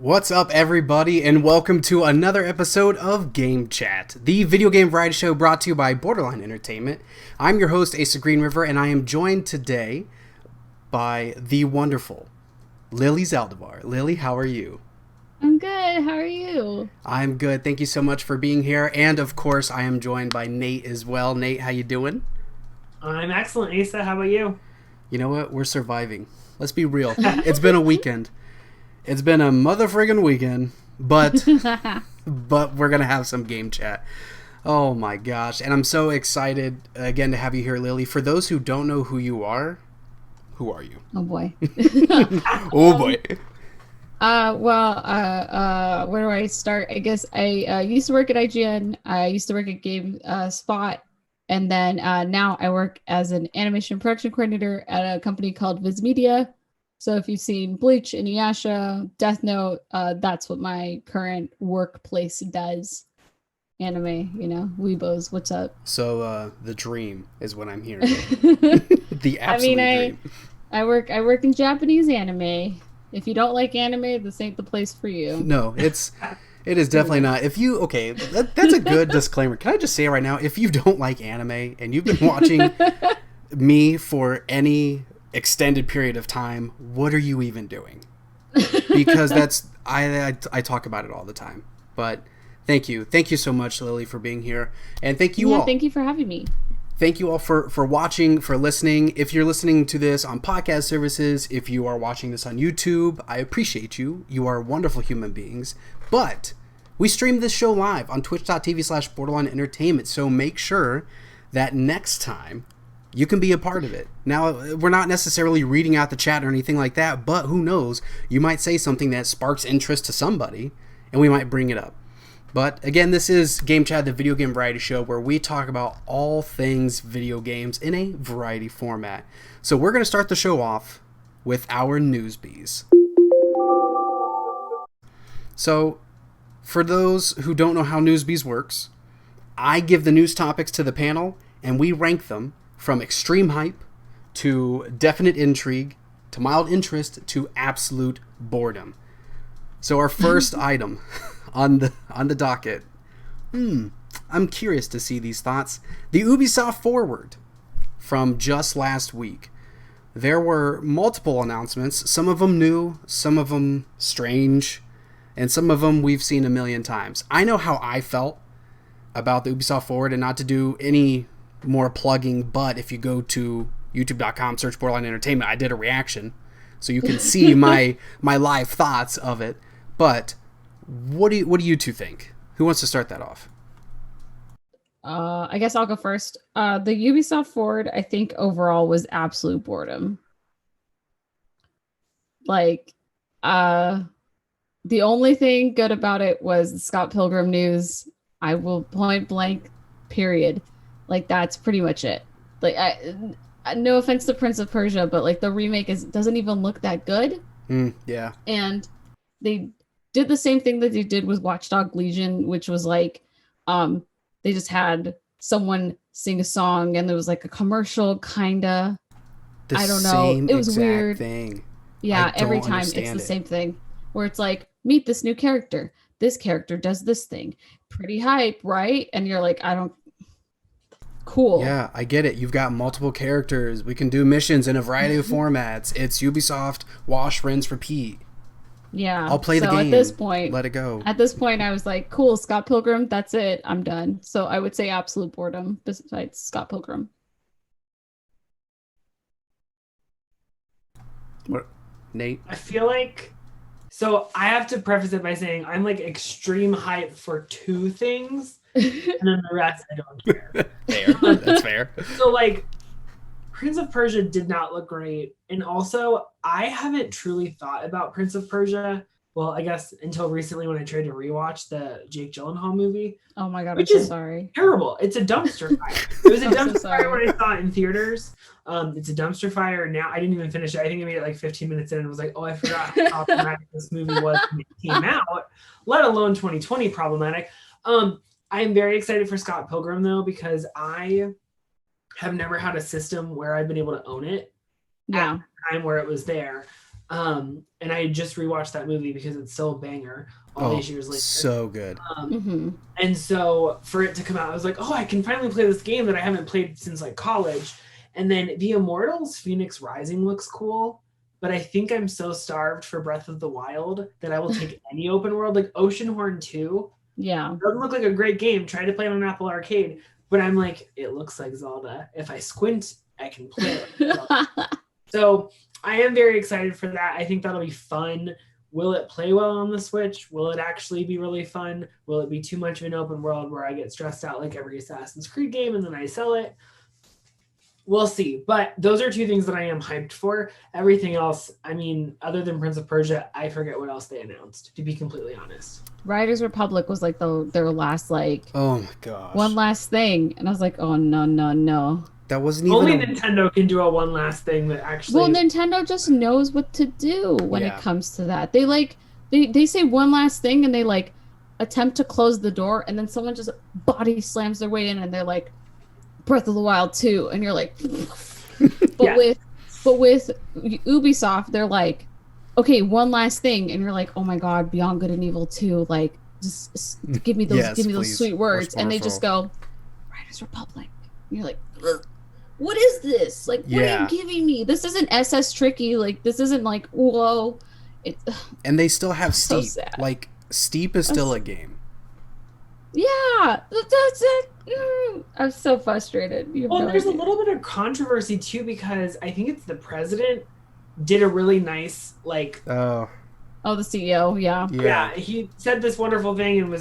What's up, everybody, and welcome to another episode of GameChat, the video game variety show brought to you by Borderline Entertainment. I'm your host, Asa Green River, and I am joined today by the wonderful Lily Zaldivar. Lily, how are you? I'm good. How are you? I'm good. Thank you so much for being here, and of course, I am joined by Nate as well. Nate, how you doing? I'm excellent, Asa. How about you? You know what? We're surviving. Let's be real. It's been a weekend. It's been a mother-friggin' weekend, but we're going to have some game chat. Oh my gosh. And I'm so excited again to have you here, Lily. For those who don't know who you are, who are you? Oh boy. Oh boy. Where do I start? I guess I used to work at IGN. I used to work at GameSpot, and then now I work as an animation production coordinator at a company called Viz Media. So if you've seen Bleach, Inuyasha, Death Note, that's what my current workplace does. Anime, weebos, what's up? So the dream is what I'm hearing. The absolute dream. I work in Japanese anime. If you don't like anime, this ain't the place for you. No, it is definitely not. If you that's a good disclaimer. Can I just say it right now? If you don't like anime and you've been watching me for any extended period of time, what are you even doing? Because that's I talk about it all the time. But thank you so much, Lily, for being here, and thank you all. Thank you for having me. Thank you all for watching, for listening. If you're listening to this on podcast services, if you are watching this on YouTube, I appreciate you. You are wonderful human beings. But we stream this show live on twitch.tv/Borderline Entertainment, so make sure that next time you can be a part of it. Now, we're not necessarily reading out the chat or anything like that, but who knows? You might say something that sparks interest to somebody, and we might bring it up. But again, this is Game Chat, the video game variety show, where we talk about all things video games in a variety format. So we're going to start the show off with our Newsbies. So, for those who don't know how Newsbies works, I give the news topics to the panel, and we rank them from extreme hype to definite intrigue to mild interest to absolute boredom. So our first item on the docket. I'm curious to see these thoughts. The Ubisoft Forward from just last week. There were multiple announcements, some of them new, some of them strange, and some of them we've seen a million times. I know how I felt about the Ubisoft Forward, and not to do any more plugging, but if you go to youtube.com, search Borderline Entertainment, I did a reaction, so you can see my live thoughts of it. But what do you two think? Who wants to start that off? I guess I'll go first. The Ubisoft Forward, I think overall was absolute boredom. Like, the only thing good about it was the Scott Pilgrim news. I will point blank, period. Like, that's pretty much it. Like, no offense to Prince of Persia, but like the remake doesn't even look that good. Yeah. And they did the same thing that they did with Watchdog Legion, which was like, they just had someone sing a song and there was like a commercial, kinda. I don't know. It was weird. Thing. Yeah, every time it's the same thing, where it's like, meet this new character. This character does this thing. Pretty hype, right? And you're like, I don't. Cool. Yeah, I get it. You've got multiple characters. We can do missions in a variety of formats. It's Ubisoft, wash, rinse, repeat. Yeah. I'll play the game. At this point, let it go. At this point, I was like, cool, Scott Pilgrim, that's it. I'm done. So I would say absolute boredom besides Scott Pilgrim. What, Nate? I feel like, so I have to preface it by saying I'm like extreme hype for two things, and then the rest I don't care. Fair. That's fair. So like, Prince of Persia did not look great, and also I haven't truly thought about Prince of Persia. Well, I guess until recently when I tried to rewatch the Jake Gyllenhaal movie. Oh my god, which I'm so is sorry. Terrible. It's a dumpster fire. It was a dumpster so fire when I saw it in theaters. It's a dumpster fire now. I didn't even finish it. I think I made it like 15 minutes in and was like, oh, I forgot how problematic this movie was when it came out, let alone 2020 problematic. I am very excited for Scott Pilgrim though, because I have never had a system where I've been able to own it at the time where it was there. And I just rewatched that movie because it's so a banger all these years later. So good. And so for it to come out, I was like, oh, I can finally play this game that I haven't played since like college. And then The Immortals Phoenix Rising looks cool, but I think I'm so starved for Breath of the Wild that I will take any open world. Like Oceanhorn 2 doesn't look like a great game. Try to play it on Apple Arcade, but I'm like, it looks like Zelda. If I squint, I can play it. So I am very excited for that. I think that'll be fun. Will it play well on the Switch? Will it actually be really fun? Will it be too much of an open world where I get stressed out like every Assassin's Creed game and then I sell it? We'll see. But those are two things that I am hyped for. Everything else, I mean, other than Prince of Persia, I forget what else they announced, to be completely honest. Riders Republic was like their last oh my gosh, one last thing. And I was like, oh no. That wasn't even only Nintendo can do a one last thing that actually. Well, Nintendo just knows what to do when it comes to that. They they say one last thing and they like attempt to close the door and then someone just body slams their way in and they're like Breath of the Wild 2 and you're like but with Ubisoft they're like okay, one last thing and you're like, oh my god, Beyond Good and Evil 2, like just give me those sweet words and they just go Riders Republic and you're like ugh. What is this? Like, what are you giving me? This isn't SS Tricky. Like, this isn't like, whoa. And they still have Steep. So like, Steep is still a game. Yeah, that's it. I'm so frustrated. There's a little bit of controversy, too, because I think it's the president did a really nice, like... Oh, the CEO, Yeah, he said this wonderful thing and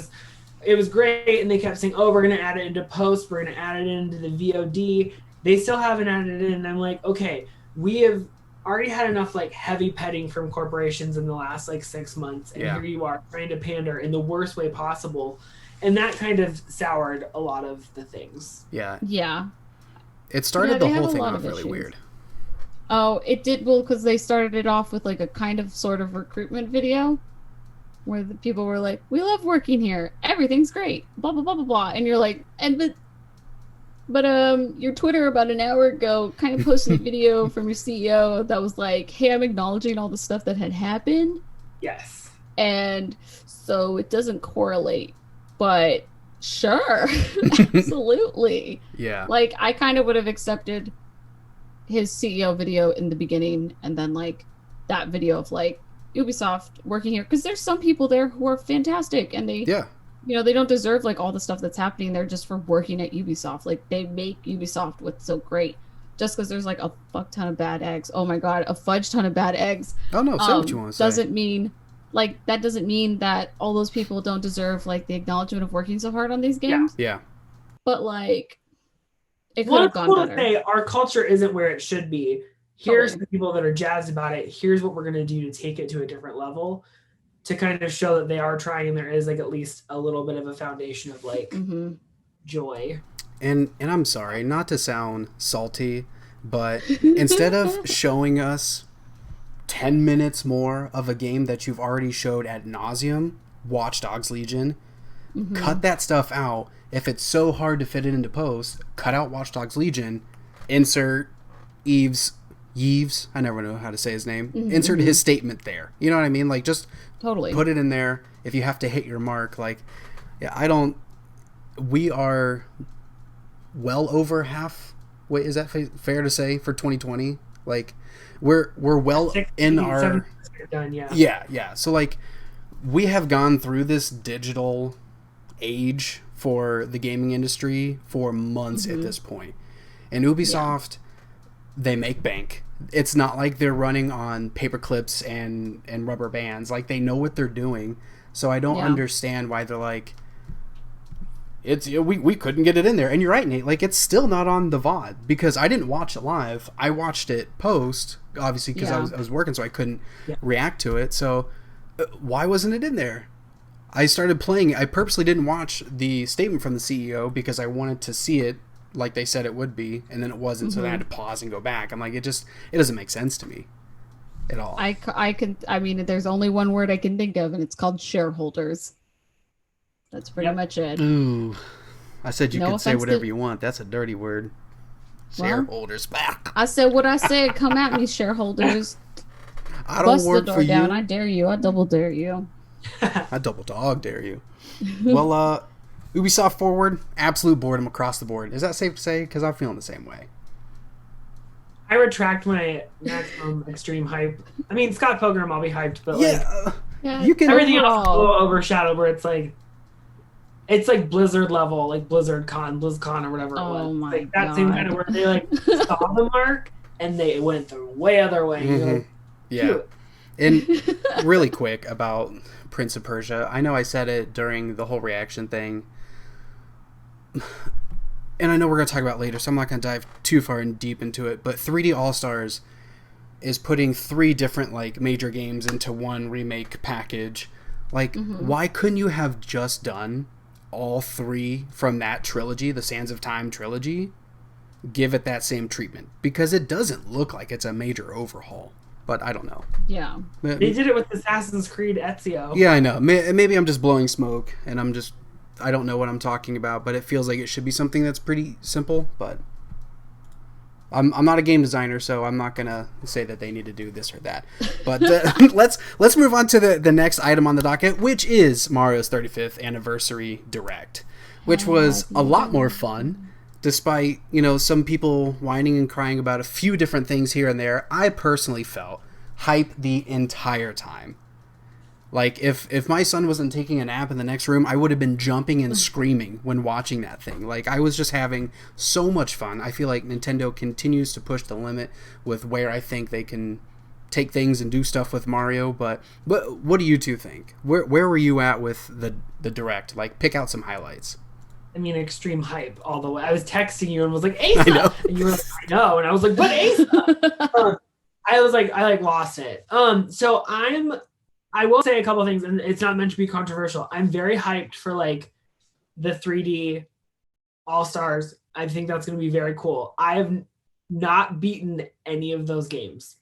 it was great, and they kept saying, oh, we're going to add it into post, we're going to add it into the VOD. They still haven't added it in, and I'm like, okay, we have already had enough like heavy petting from corporations in the last like 6 months, and here you are trying to pander in the worst way possible, and that kind of soured a lot of the things. Yeah. It started the whole thing off really weird. Oh, it did. Well, because they started it off with like a kind of sort of recruitment video where the people were like, we love working here, everything's great, blah blah blah blah blah, and you're like, but your Twitter about an hour ago kind of posted a video from your CEO that was like, hey, I'm acknowledging all the stuff that had happened. Yes. And so it doesn't correlate, but sure, absolutely. Yeah. Like, I kind of would have accepted his CEO video in the beginning and then like that video of like Ubisoft working here. Because there's some people there who are fantastic and they... Yeah. You know, they don't deserve like all the stuff that's happening there just for working at Ubisoft. Like, they make Ubisoft what's so great. Just because there's like a fuck ton of bad eggs. Oh my god, a fudge ton of bad eggs. Oh no, say what you want to say. Doesn't mean that all those people don't deserve like the acknowledgement of working so hard on these games. Yeah. But like, it could have gone better. Say our culture isn't where it should be. Here's the people that are jazzed about it. Here's what we're gonna do to take it to a different level, to kind of show that they are trying and there is like at least a little bit of a foundation of like joy. And I'm sorry, not to sound salty, but instead of showing us 10 minutes more of a game that you've already showed ad nauseum, Watch Dogs Legion, cut that stuff out. If it's so hard to fit it into post, cut out Watch Dogs Legion, insert Yves, I never know how to say his name, insert his statement there. You know what I mean? Like, just put it in there. If you have to hit your mark, like, we are well over half. Wait, is that fair to say for 2020? Like, we're well in our... Done, yeah. So, like, we have gone through this digital age for the gaming industry for months at this point. And Ubisoft, they make bank. It's not like they're running on paper clips and rubber bands. Like, they know what they're doing. So I don't understand why they're like, we couldn't get it in there. And you're right, Nate. Like, it's still not on the VOD because I didn't watch it live. I watched it post, obviously, because I was working, so I couldn't react to it. So why wasn't it in there? I started playing it. I purposely didn't watch the statement from the CEO because I wanted to see it like they said it would be, and then it wasn't, so I had to pause and go back. I'm like, it doesn't make sense to me at all. I mean, there's only one word I can think of, and it's called shareholders. That's pretty much it. Ooh. I said you could say whatever you want. That's a dirty word. Shareholders back. I said what I said. Come at me, shareholders. I don't Bust the work for door down. I you. dare you. I double dare you. I double dog dare you. Well, Ubisoft forward, absolute boredom across the board. Is that safe to say? Because I'm feeling the same way. I retract my maximum extreme hype. I mean, Scott Pilgrim, I'll be hyped, but Yeah, like Yeah, you can. everything else is a overall. little overshadowed. Where it's like Blizzard level, like BlizzCon or whatever it was. Oh It's my like that same kind of god. where they like saw the mark and they went the way other way. And you're like, Yeah. cute. And really quick about Prince of Persia. I know I said it during the whole reaction thing. And I know we're going to talk about it later, so I'm not going to dive too far and deep into it. But 3D All Stars is putting 3 different like major games into one remake package. Like, why couldn't you have just done all 3 from that trilogy, the Sands of Time trilogy? Give it that same treatment, because it doesn't look like it's a major overhaul. But I don't know. Yeah. They did it with Assassin's Creed Ezio. Yeah, I know. Maybe I'm just blowing smoke, and I don't know what I'm talking about, but it feels like it should be something that's pretty simple. But I'm not a game designer, so I'm not gonna say that they need to do this or that. But let's move on to the next item on the docket, which is Mario's 35th anniversary direct, which was a lot more fun. Despite, some people whining and crying about a few different things here and there, I personally felt hype the entire time. Like, if my son wasn't taking a nap in the next room, I would have been jumping and screaming when watching that thing. Like, I was just having so much fun. I feel like Nintendo continues to push the limit with where I think they can take things and do stuff with Mario. But what do you two think? Where were you at with the Direct? Like, pick out some highlights. I mean, extreme hype all the way. I was texting you and was like, Asa! I know. And you were like, I know. And I was like, but Asa! I lost it. So I will say a couple of things, and it's not meant to be controversial. I'm very hyped for like the 3D All-Stars. I think that's going to be very cool. I have not beaten any of those games.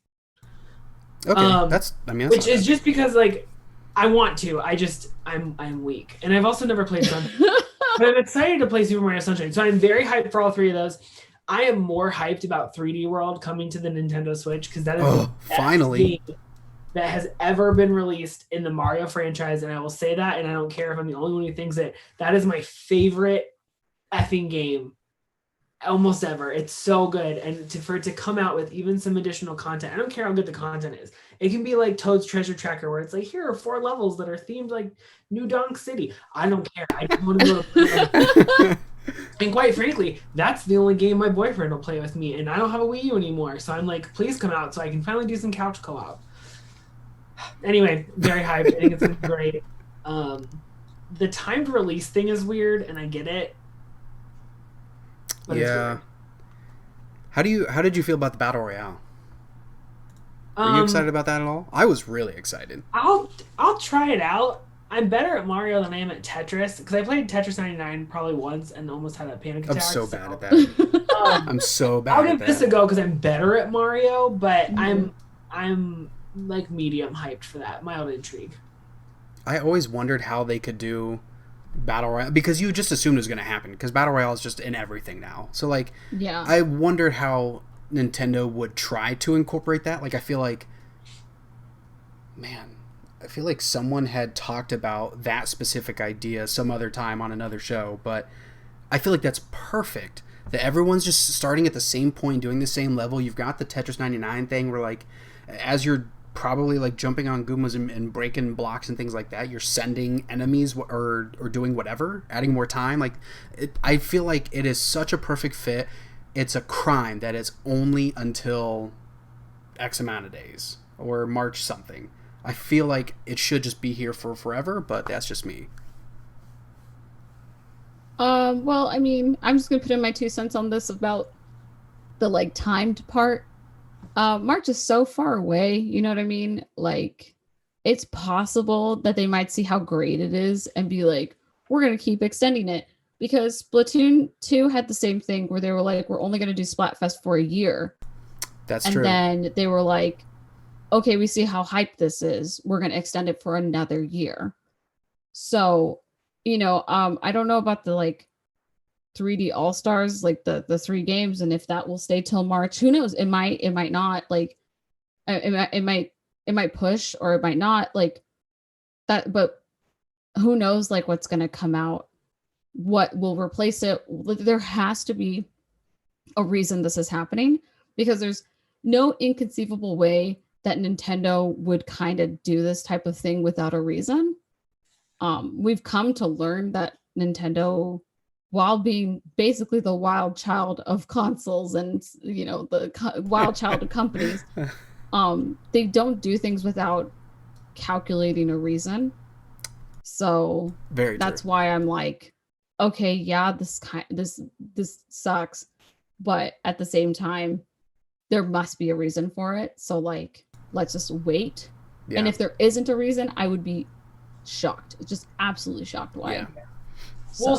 Okay, that's which is just because like I want to. I'm weak, and I've also never played Sunshine. But I'm excited to play Super Mario Sunshine. So I'm very hyped for all 3 of those. I am more hyped about 3D World coming to the Nintendo Switch because that is the best finally game that has ever been released in the Mario franchise, and I will say that, and I don't care if I'm the only one who thinks it. That is my favorite effing game almost ever. It's so good, and for it to come out with even some additional content, I don't care how good the content is. It can be like Toad's Treasure Tracker, where it's like, here are 4 levels that are themed like New Donk City. I don't care. I just want to go to and quite frankly, that's the only game my boyfriend will play with me, and I don't have a Wii U anymore, so I'm like, please come out so I can finally do some couch co-op. Anyway, very hyped. I think it's gonna be great. The timed release thing is weird, and I get it. But yeah. How did you feel about the Battle Royale? Are you excited about that at all? I was really excited. I'll try it out. I'm better at Mario than I am at Tetris, because I played Tetris 99 probably once and almost had a panic attack. I'm so bad at that. I'm so bad I'll at give that. this a go because I'm better at Mario, but I'm like medium hyped for that. Mild intrigue. I always wondered how they could do Battle Royale, because you just assumed it was going to happen, because Battle Royale is just in everything now. So like, Yeah. I wondered how Nintendo would try to incorporate that. Like, I feel like someone had talked about that specific idea some other time on another show, but I feel like that's perfect. That everyone's just starting at the same point, doing the same level. You've got the Tetris 99 thing where, like, as you're probably like jumping on Goombas and breaking blocks and things like that, you're sending enemies or doing whatever, adding more time. Like, I feel like it is such a perfect fit. It's a crime that it's only until X amount of days or March something. I feel like it should just be here for forever, but that's just me. Well, I mean, I'm just gonna put in my 2 cents on this about the like timed part. March is so far away, you know what I mean? Like, it's possible that they might see how great it is and be like, we're gonna keep extending it. Because Splatoon 2 had the same thing where they were like, we're only gonna do Splatfest for a year. That's and true. And then they were like, okay, we see how hyped this is. We're gonna extend it for another year. So, I don't know about the like 3D All-Stars, like the 3 games, and if that will stay till March. Who knows? It might not. Like, it might it might push or it might not, like that, but who knows like what's going to come out, what will replace it. There has to be a reason this is happening, because there's no inconceivable way that Nintendo would kind of do this type of thing without a reason. We've come to learn that Nintendo, while being basically the wild child of consoles and the wild child of companies, they don't do things without calculating a reason. So that's why I'm like, okay, yeah, this sucks, but at the same time, there must be a reason for it. So like, let's just wait. Yeah. And if there isn't a reason, I would be shocked, just absolutely shocked why. Yeah. So. Well,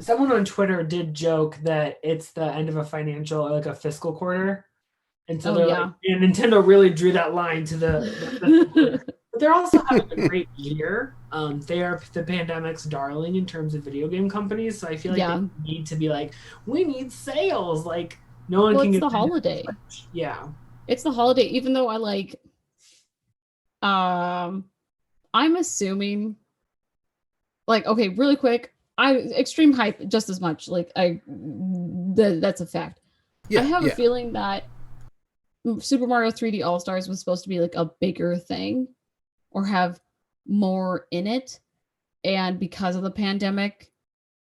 someone on Twitter did joke that it's the end of a financial, like a fiscal quarter, and so they're like, and Nintendo really drew that line to the but they're also having a great year. They are the pandemic's darling in terms of video game companies, so I feel like they need to be like, we need sales, like. No one can get the holiday. Yeah. It's the holiday, even though I like I'm assuming like, okay, really quick, extreme hype just as much. Like that's a fact. Yeah, I have a feeling that Super Mario 3D All-Stars was supposed to be like a bigger thing or have more in it. And because of the pandemic,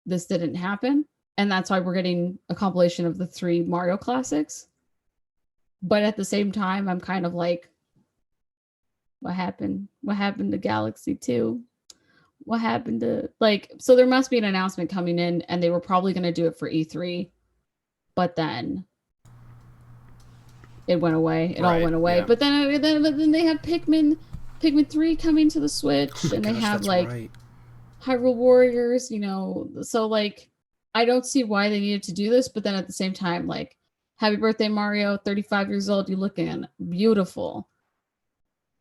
this didn't happen. And that's why we're getting a compilation of the 3 Mario classics. But at the same time, I'm kind of like, what happened? What happened to Galaxy 2? What happened to, like, so there must be an announcement coming in, and they were probably going to do it for E3. But then it went away. It all went away. Yeah. But then they have Pikmin 3 coming to the Switch, and they have like Hyrule Warriors, so like, I don't see why they needed to do this, but then at the same time, like, happy birthday, Mario, 35 years old, you're looking beautiful.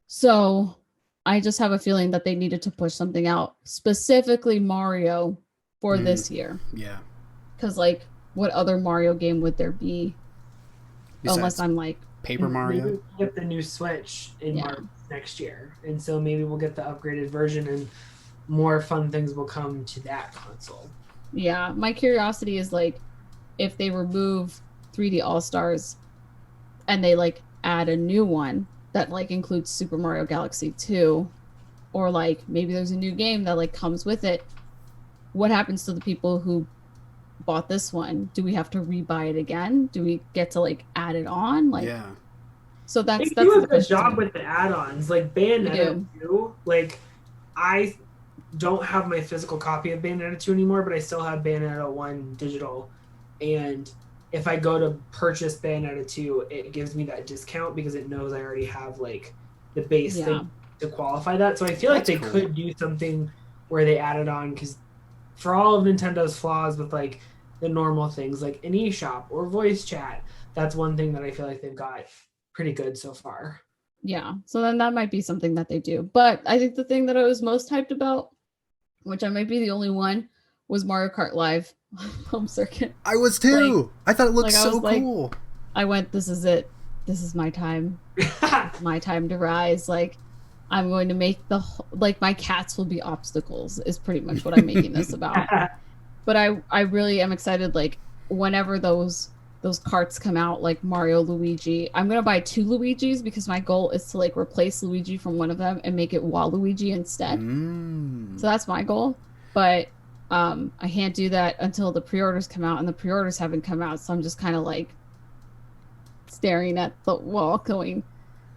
So I just have a feeling that they needed to push something out, specifically Mario, for this year. Yeah. Because, like, what other Mario game would there be? Besides unless I'm like... Paper Mario? Maybe we'll get the new Switch in March next year. And so maybe we'll get the upgraded version and more fun things will come to that console. Yeah, my curiosity is like, if they remove 3D All-Stars and they like add a new one that like includes Super Mario Galaxy 2, or like maybe there's a new game that like comes with it, what happens to the people who bought this one? Do we have to rebuy it again? Do we get to like add it on? Like, yeah. So that's they do a good job with the add-ons, like Bayonetta 2. Like, I don't have my physical copy of Bayonetta 2 anymore, but I still have Bayonetta 1 digital. And if I go to purchase Bayonetta 2, it gives me that discount because it knows I already have like the base thing to qualify that. So I feel like they could do something where they add it on, because for all of Nintendo's flaws with like the normal things like an eShop or voice chat, that's one thing that I feel like they've got pretty good so far. Yeah, so then that might be something that they do. But I think the thing that I was most hyped about, which I might be the only one, was Mario Kart Live Home Circuit. I was too. Like, I thought it looked so cool. Like, I went, this is it. This is my time. My time to rise. Like, I'm going to make like, my cats will be obstacles is pretty much what I'm making this about. But I really am excited. Like, whenever those carts come out, like Mario, Luigi, I'm going to buy 2 Luigis because my goal is to like replace Luigi from one of them and make it Waluigi instead. So that's my goal. But I can't do that until the pre-orders come out, and the pre-orders haven't come out. So I'm just kind of like staring at the wall going,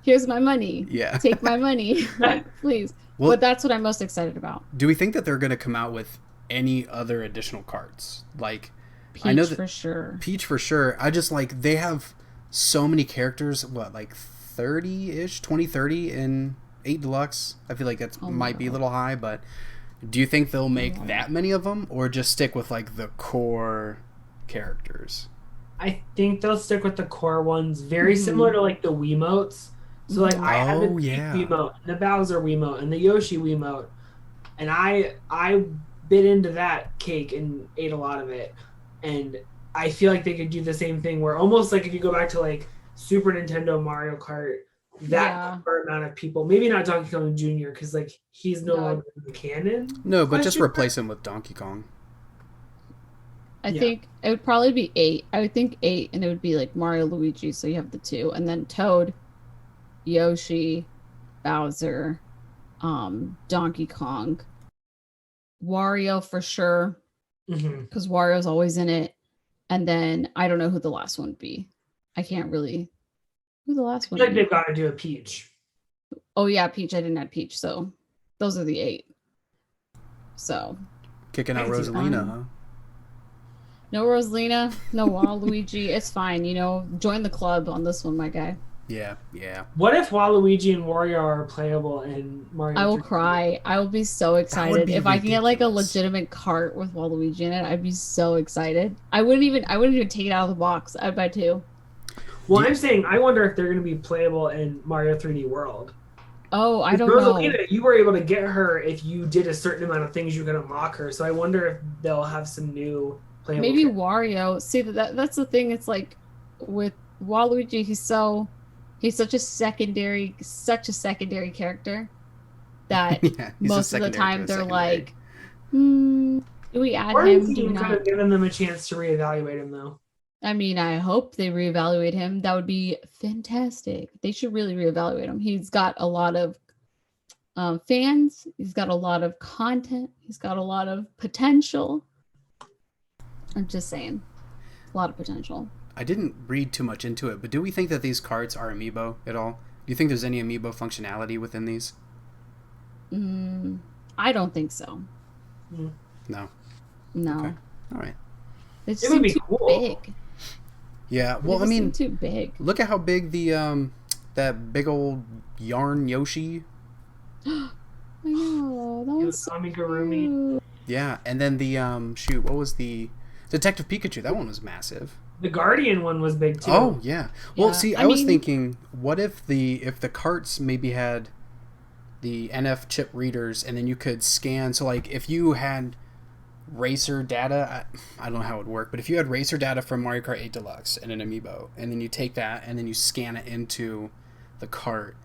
here's my money. Yeah. Take my money. Please. Well, but that's what I'm most excited about. Do we think that they're going to come out with any other additional carts? Like, Peach, I know that for sure. Peach for sure. I just like, they have so many characters, what, like 30-ish, 20, 30 in 8 Deluxe? I feel like that might be a little high, but do you think they'll make that many of them, or just stick with like the core characters? I think they'll stick with the core ones, very similar to like the Wiimotes. So like I had the Wiimote, and the Bowser Wiimote, and the Yoshi Wiimote, and I bit into that cake and ate a lot of it. And I feel like they could do the same thing where almost like if you go back to like Super Nintendo Mario Kart, Yeah. core amount of people. Maybe not Donkey Kong Jr. because like he's no No. longer in the canon. No, but just Question replace him with Donkey Kong. I Yeah. think it would probably be 8. I would think 8, and it would be like Mario, Luigi, so you have the 2, and then Toad, Yoshi, Bowser, Donkey Kong, Wario for sure, Mhm. because Wario's always in it. And then I don't know who the last one would be. I can't really. Who the last I one feel like be? they've got to do a Peach. Oh yeah, Peach. I didn't add Peach, so those are the 8. So Kicking out I can see Rosalina, fine. huh? no Rosalina, no Waluigi. It's fine. Join the club on this one, my guy. Yeah, yeah. What if Waluigi and Wario are playable in Mario? I will 3D? cry. I will be so would excited be if I can get like a ridiculous. legitimate cart with Waluigi in it. I'd be so excited. I wouldn't even take it out of the box. I'd buy 2. Well, Do- I'm saying I wonder if they're going to be playable in Mario 3D World. Oh, I With don't know. Rosalina, you were able to get her if you did a certain amount of things you could unlock her. So I wonder if they'll have some new playable. Maybe characters. Wario. See that's the thing. It's like with Waluigi, he's such a secondary character that yeah, he's a most of the secondary to time a they're secondary. like, do we add him? Do we Quarantine could not? have given them a chance to reevaluate him, though. I mean, I hope they reevaluate him. That would be fantastic. They should really reevaluate him. He's got a lot of fans. He's got a lot of content. He's got a lot of potential. I'm just saying, a lot of potential. I didn't read too much into it, but do we think that these cards are amiibo at all? Do you think there's any amiibo functionality within these? I don't think so. No. No. Okay. All right. They just It would seem be too cool. big. Yeah. They Well, I just mean, seem too big. look at how big the that big old yarn Yoshi. I know. That was so Amigurumi. cute. Yeah, and then the shoot, what was the Detective Pikachu? That one was massive. The Guardian one was big too. Oh yeah. Well, Yeah, see, I I was mean- thinking, what if the carts maybe had the NF chip readers, and then you could scan. So like, if you had racer data, I don't know how it would work, but if you had racer data from Mario Kart 8 Deluxe and an amiibo, and then you take that and then you scan it into the cart,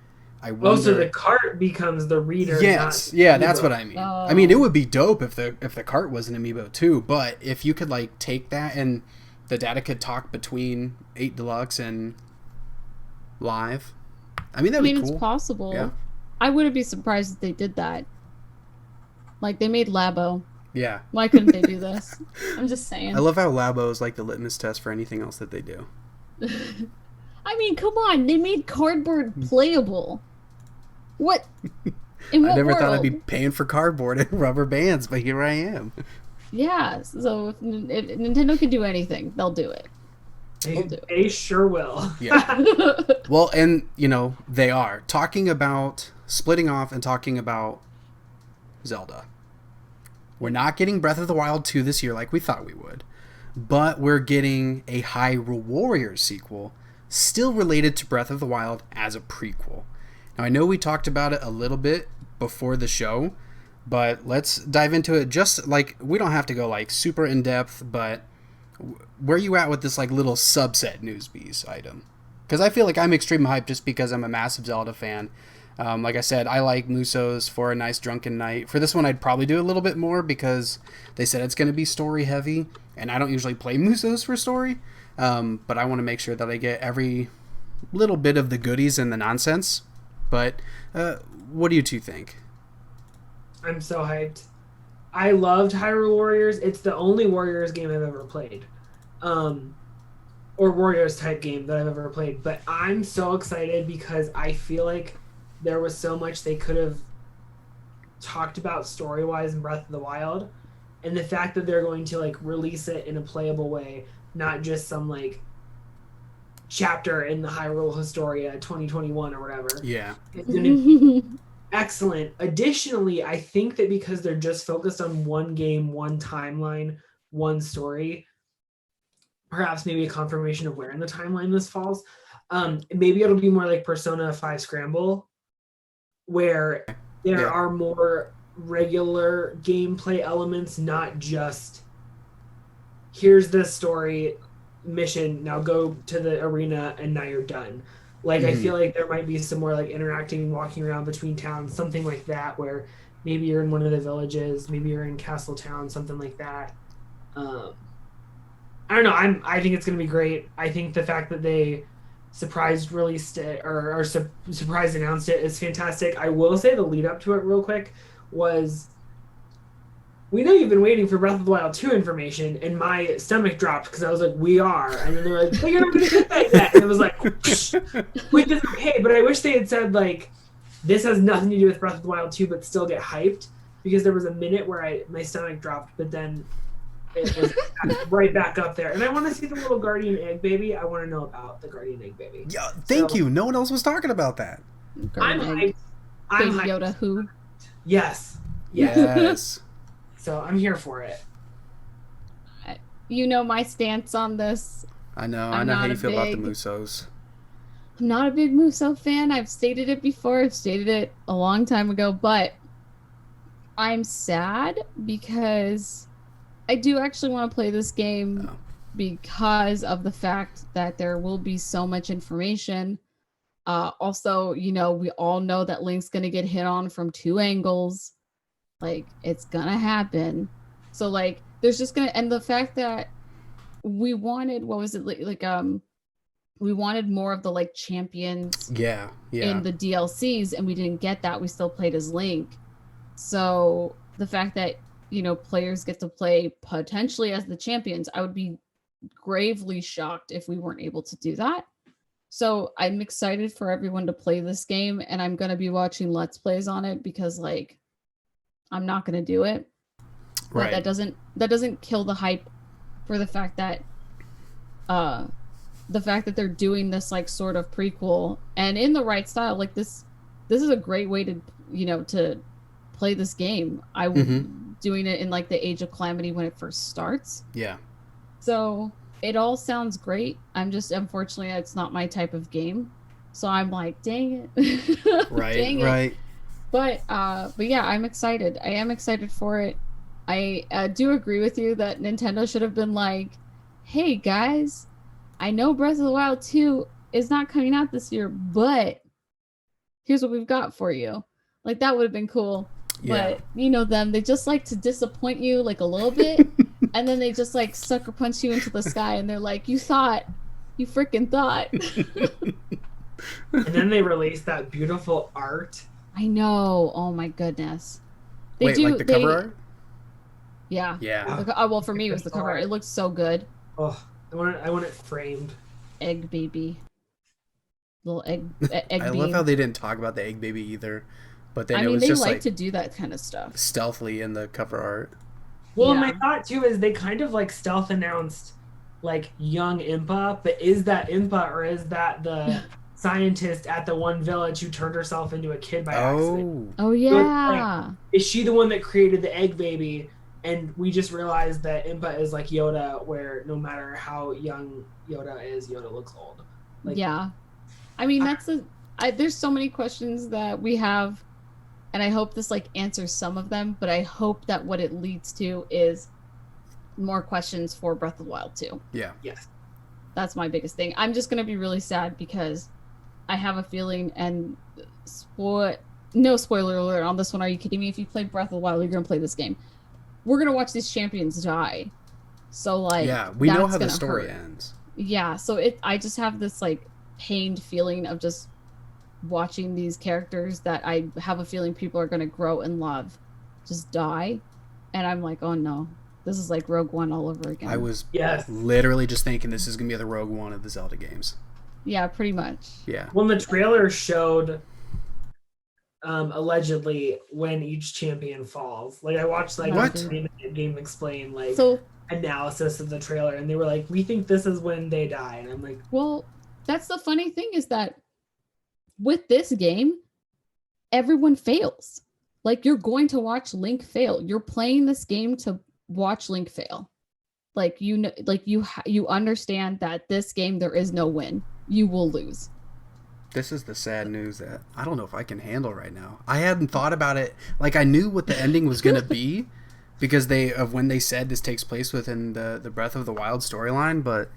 I wonder. Oh, so the cart becomes the reader. Yes, not yeah, the that's amiibo. what I mean. I mean, Oh. it would be dope if the cart was an amiibo too, but if you could like take that and the data could talk between 8 Deluxe and Live, I mean, that'd be cool. It's possible. Yeah. I wouldn't be surprised if they did that. Like they made Labo. Yeah. Why couldn't they do this? I'm just saying. I love how Labo is like the litmus test for anything else that they do. I mean, come on. They made cardboard playable. What? In what I never world? thought I'd be paying for cardboard and rubber bands, but here I am. Yeah. So if Nintendo can do anything, they'll do it. They sure will. Yeah. Well, and they are talking about splitting off and talking about Zelda. We're not getting Breath of the Wild 2 this year like we thought we would, but we're getting a Hyrule Warriors sequel still related to Breath of the Wild as a prequel. Now, I know we talked about it a little bit before the show, but let's dive into it. Just like, we don't have to go like super in depth, but where are you at with this like little subset Newsbies item? Because I feel like I'm extreme hyped just because I'm a massive Zelda fan. Like I said, I like Muso's For a Nice Drunken Night. For this one, I'd probably do a little bit more because they said it's going to be story heavy, and I don't usually play Muso's for story. But I want to make sure that I get every little bit of the goodies and the nonsense. But what do you two think? I'm so hyped. I loved Hyrule Warriors. It's the only Warriors game I've ever played. Or Warriors type game that I've ever played. But I'm so excited because I feel like there was so much they could have talked about story-wise in Breath of the Wild. And the fact that they're going to like release it in a playable way, not just some like chapter in the Hyrule Historia 2021 or whatever. Yeah. It's gonna be excellent. Additionally, I think that because they're just focused on one game, one timeline, one story, perhaps maybe a confirmation of where in the timeline this falls. Maybe it'll be more like Persona 5 Scramble, where there are more regular gameplay elements, not just here's the story mission, now go to the arena and now you're done. Like I feel like there might be some more like interacting, walking around between towns, something like that, where maybe you're in one of the villages, maybe you're in Castle Town, something like that. I don't know. I think it's gonna be great. I think the fact that they surprise released it or surprise announced it is fantastic. I will say the lead up to it real quick was, we know you've been waiting for Breath of the Wild 2 information, and my stomach dropped because I was like, we are. And then they're like, but you're not going to get that yet. And it was like, which is okay, but I wish they had said, like, this has nothing to do with Breath of the Wild 2, but still get hyped, because there was a minute where my stomach dropped, but then it was right back up there. And I want to see the little guardian egg baby. I want to know about the guardian egg baby. Yeah, thank you. No one else was talking about that. I'm hyped. I'm hyped. Yoda who? Yes. Yes. So I'm here for it. You know my stance on this. I know how you feel about the Musos. I'm not a big Muso fan. I've stated it before. I've stated it a long time ago, but I'm sad because I do actually want to play this game because of the fact that there will be so much information. Also, we all know that Link's going to get hit on from 2 angles. Like, it's gonna happen. So, like, there's just gonna, and the fact that we wanted, what was it, we wanted more of the, like, champions in the DLCs, and we didn't get that. We still played as Link. So, the fact that, players get to play potentially as the champions, I would be gravely shocked if we weren't able to do that. So, I'm excited for everyone to play this game, and I'm gonna be watching Let's Plays on it because, like, I'm not going to do it. But that doesn't kill the hype for the fact that they're doing this, like, sort of prequel and in the right style. Like, this is a great way to to play this game. Doing it in, like, the Age of Calamity when it first starts. Yeah. So it all sounds great. I'm just, unfortunately, it's not my type of game. So I'm like, dang it. Right. Dang it. Right. But yeah, I'm excited. I am excited for it. I do agree with you that Nintendo should have been like, hey guys, I know Breath of the Wild 2 is not coming out this year, but here's what we've got for you. Like, that would have been cool. Yeah. But them, they just like to disappoint you, like, a little bit, and then they just, like, sucker punch you into the sky, and they're like, you freaking thought. And then they released that beautiful art. I know. Oh my goodness. Like the cover art? Yeah. Yeah. Well, for me, it was the cover art. It looks so good. Oh, I want it framed. Egg baby. Little egg I beam. love how they didn't talk about the egg baby either. But then it was they just like to do that kind of stuff. Stealthily in the cover art. Well, my thought too is they kind of, like, stealth announced, like, young Impa, but is that Impa or is that the scientist at the one village who turned herself into a kid by accident? Oh yeah. Like, is she the one that created the egg baby, and we just realized that Impa is like Yoda, where no matter how young Yoda is, Yoda looks old? Like, yeah. I mean, there's so many questions that we have, and I hope this, like, answers some of them, but I hope that what it leads to is more questions for Breath of the Wild 2. Yeah. Yes. That's my biggest thing. I'm just gonna be really sad because I have a feeling, and no spoiler alert on this one. Are you kidding me? If you played Breath of the Wild, you're gonna play this game. We're gonna watch these champions die. So, like, yeah, we know how the story ends. Yeah, so I just have this, like, pained feeling of just watching these characters that I have a feeling people are gonna grow and love just die, and I'm like, oh no, this is like Rogue One all over again. I was literally just thinking this is gonna be the Rogue One of the Zelda games. Yeah, pretty much. Yeah. Well, the trailer showed allegedly when each champion falls. Like, I watched, like, Game Explain, like, analysis of the trailer, and they were like, we think this is when they die, and I'm like, well, that's the funny thing, is that with this game, everyone fails. Like, you're going to watch Link fail. You're playing this game to watch Link fail. Like, you understand that this game, there is no win. You will lose. This is the sad news that I don't know if I can handle right now. I hadn't thought about it. Like, I knew what the ending was going to be because when they said this takes place within the Breath of the Wild storyline, but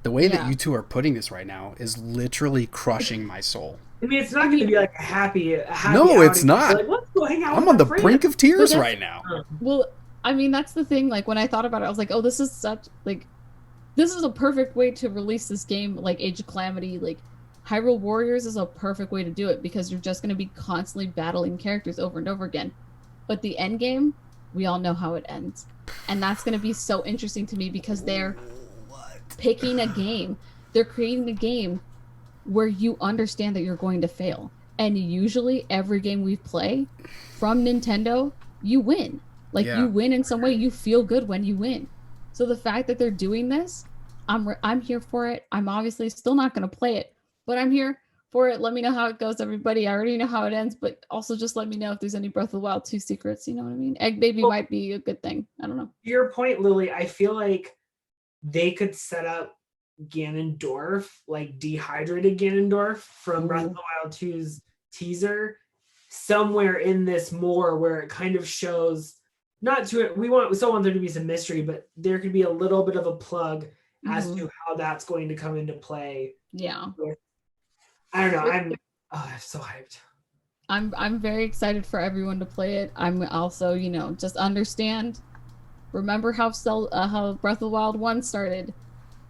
The way that you two are putting this right now is literally crushing my soul. I mean, it's not going to be like a happy no, it's not. Like, let's go hang out. I'm on the brink of tears right now. Well, I mean, that's the thing. Like, when I thought about it, I was like, oh, this is a perfect way to release this game, like Age of Calamity. Like, Hyrule Warriors is a perfect way to do it because you're just going to be constantly battling characters over and over again. But the end game, we all know how it ends. And that's going to be so interesting to me because they're picking a game. They're creating a game where you understand that you're going to fail. And usually every game we play from Nintendo, you win. Like, you win in some way. You feel good when you win. So the fact that they're doing this, I'm here for it. I'm obviously still not going to play it, but I'm here for it. Let me know how it goes, everybody. I already know how it ends, but also just let me know if there's any Breath of the Wild 2 secrets. You know what I mean? Egg Baby might be a good thing. I don't know. To your point, Lily, I feel like they could set up Ganondorf, like dehydrated Ganondorf from Breath of the Wild 2's teaser, somewhere in this more where it kind of shows, not to it, we still want there to be some mystery, but there could be a little bit of a plug as to how that's going to come into play. Yeah. I don't know. I'm so hyped. I'm very excited for everyone to play it. I'm also, just remember how Breath of the Wild 1 started.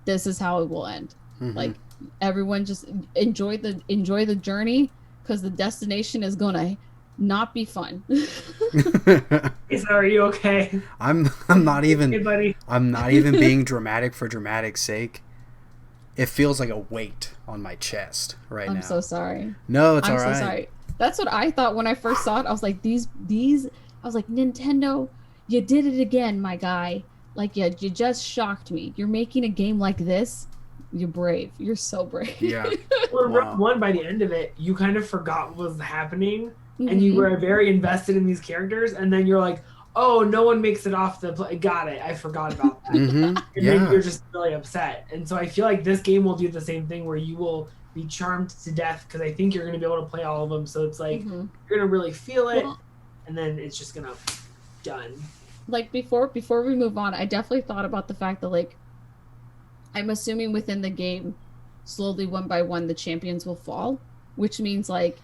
This is how it will end. Like, everyone just enjoy the journey because the destination is gonna not be fun. Are you okay? I'm not even hey, buddy. I'm not even being dramatic for dramatic's sake. It feels like a weight on my chest right now. I'm so sorry. No, it's all right. I'm so sorry. That's what I thought when I first saw it. I was like, I was like, Nintendo, you did it again, my guy. Like, you just shocked me. You're making a game like this. You're brave. You're so brave. Yeah. Well, Round 1, by the end of it, you kind of forgot what was happening, and you were very invested in these characters, and then you're like, oh, no one makes it off the play. Got it. I forgot about that. And then you're just really upset. And so I feel like this game will do the same thing where you will be charmed to death because I think you're going to be able to play all of them. So it's like you're going to really feel it, and then it's just going to done. Like, before we move on, I definitely thought about the fact that, like, I'm assuming within the game, slowly one by one, the champions will fall, which means, like,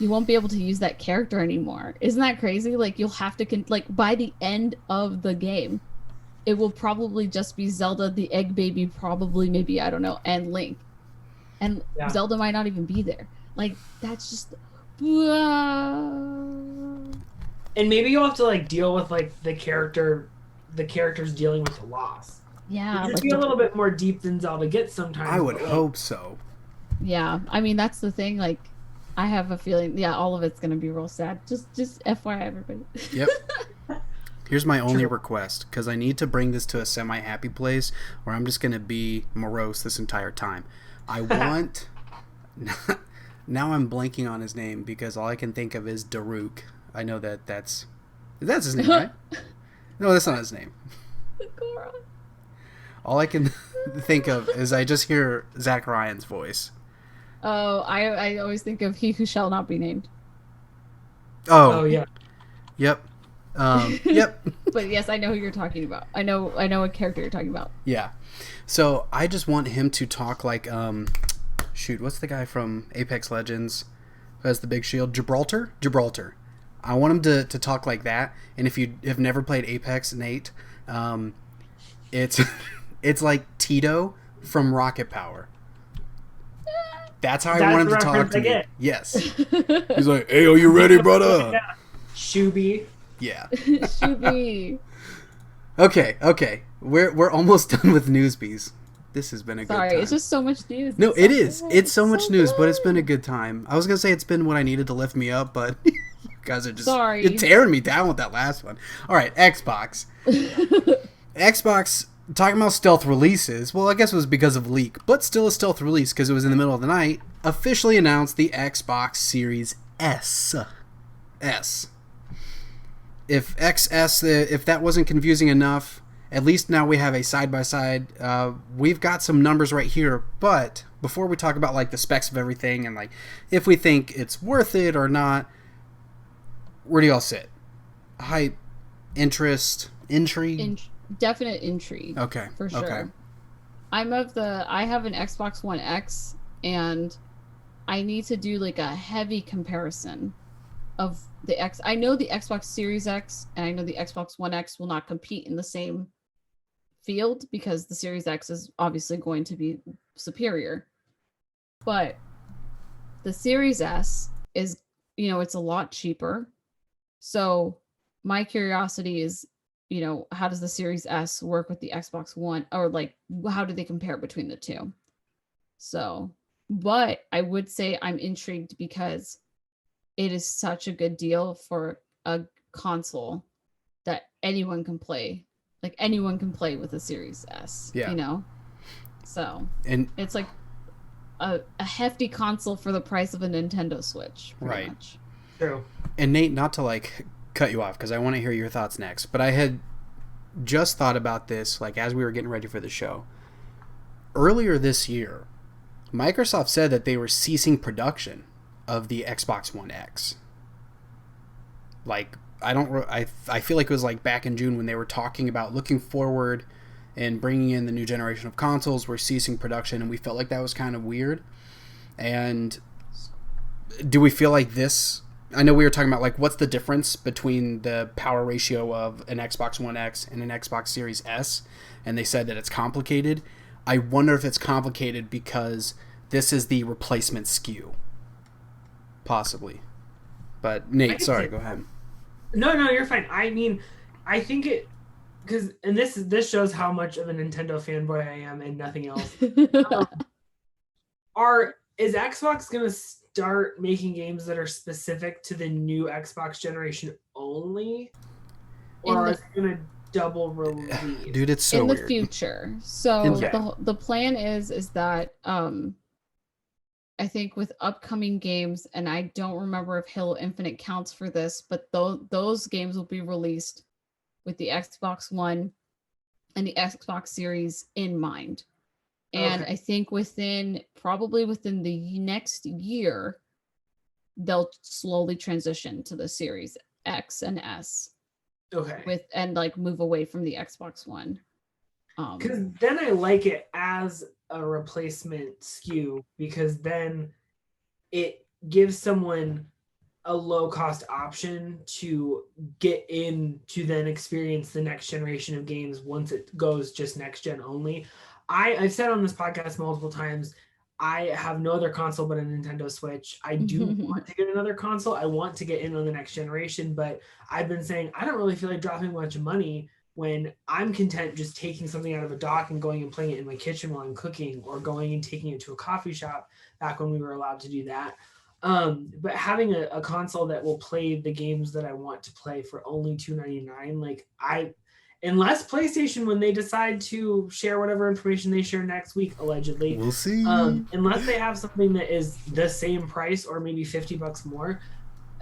you won't be able to use that character anymore. Isn't that crazy? Like, you'll have to, by the end of the game, it will probably just be Zelda, the Egg Baby, probably, maybe, I don't know, and Link. And Zelda might not even be there. Like, that's just... And maybe you'll have to, like, deal with, like, the characters dealing with the loss. Yeah. It'd be a little bit more deep than Zelda gets sometimes. I would hope so. Yeah. I mean, that's the thing. Like, I have a feeling, all of it's going to be real sad. Just FYI, everybody. Yep. Here's my only request, because I need to bring this to a semi-happy place where I'm just going to be morose this entire time. I want... Now I'm blanking on his name because all I can think of is Daruk. I know that's his name, right? No, that's not his name. All I can think of is I just hear Zach Ryan's voice. Oh, I always think of He Who Shall Not Be Named. Oh yeah. Yep. Yep. But yes, I know who you're talking about. I know what character you're talking about. Yeah. So I just want him to talk like what's the guy from Apex Legends who has the big shield? Gibraltar. I want him to talk like that. And if you have never played Apex, Nate, it's like Tito from Rocket Power. That's how I want him to talk to me. Yes. He's like, "Hey, are you ready, brother?" Yeah. Shuby. Yeah. Shuby. Okay. We're almost done with Newsbies. This has been a good time. Sorry, it's just so much news. No, it is. It's so much news, but it's been a good time. I was going to say it's been what I needed to lift me up, but you guys are just you're tearing me down with that last one. All right, Xbox. Xbox, talking about stealth releases, well, I guess it was because of leak, but still a stealth release because it was in the middle of the night, officially announced the Xbox Series S. If that wasn't confusing enough, at least now we have a side-by-side. We've got some numbers right here, but before we talk about like the specs of everything and like if we think it's worth it or not, where do y'all sit? Hype, interest, intrigue? Definite intrigue. Okay. For sure. Okay. I have an Xbox One X, and I need to do like a heavy comparison of the X. I know the Xbox Series X and I know the Xbox One X will not compete in the same field because the Series X is obviously going to be superior. But the Series S is, it's a lot cheaper. So my curiosity is, how does the Series S work with the Xbox One, or like how do they compare between the two? So, but I would say I'm intrigued because it is such a good deal for a console that anyone can play. Like anyone can play with a Series S, Yeah. So And it's like a hefty console for the price of a Nintendo Switch, pretty right. much. True. And Nate, not to like cut you off because I want to hear your thoughts next, but I had just thought about this like as we were getting ready for the show. Earlier this year, Microsoft said that they were ceasing production of the Xbox One X. Like I feel like it was like back in June when they were talking about looking forward and bringing in the new generation of consoles. We're ceasing production, and we felt like that was kind of weird. And do we feel like this? I know we were talking about like what's the difference between the power ratio of an Xbox One X and an Xbox Series S, and they said that it's complicated. I wonder if it's complicated because this is the replacement SKU, possibly. But Nate, sorry, go ahead. No, you're fine. I mean, I think it because this shows how much of a Nintendo fanboy I am and nothing else. Is Xbox gonna start making games that are specific to the new Xbox generation only, or is it gonna double release? Dude, it's so in the weird. future. So the plan is that I think with upcoming games, and I don't remember if Halo Infinite counts for this, but those games will be released with the Xbox One and the Xbox Series in mind. And I think probably within the next year, they'll slowly transition to the Series X and S. Okay. And like move away from the Xbox One. Because then I like it as a replacement SKU, because then it gives someone a low cost option to get in to then experience the next generation of games once it goes just next gen only. I've said on this podcast multiple times, I have no other console but a Nintendo Switch. I do want to get another console. I want to get in on the next generation, but I've been saying I don't really feel like dropping a bunch of money when I'm content just taking something out of a dock and going and playing it in my kitchen while I'm cooking, or going and taking it to a coffee shop back when we were allowed to do that. But having a console that will play the games that I want to play for only $2.99, like unless PlayStation, when they decide to share whatever information they share next week, allegedly, we'll see. Unless they have something that is the same price or maybe $50 more,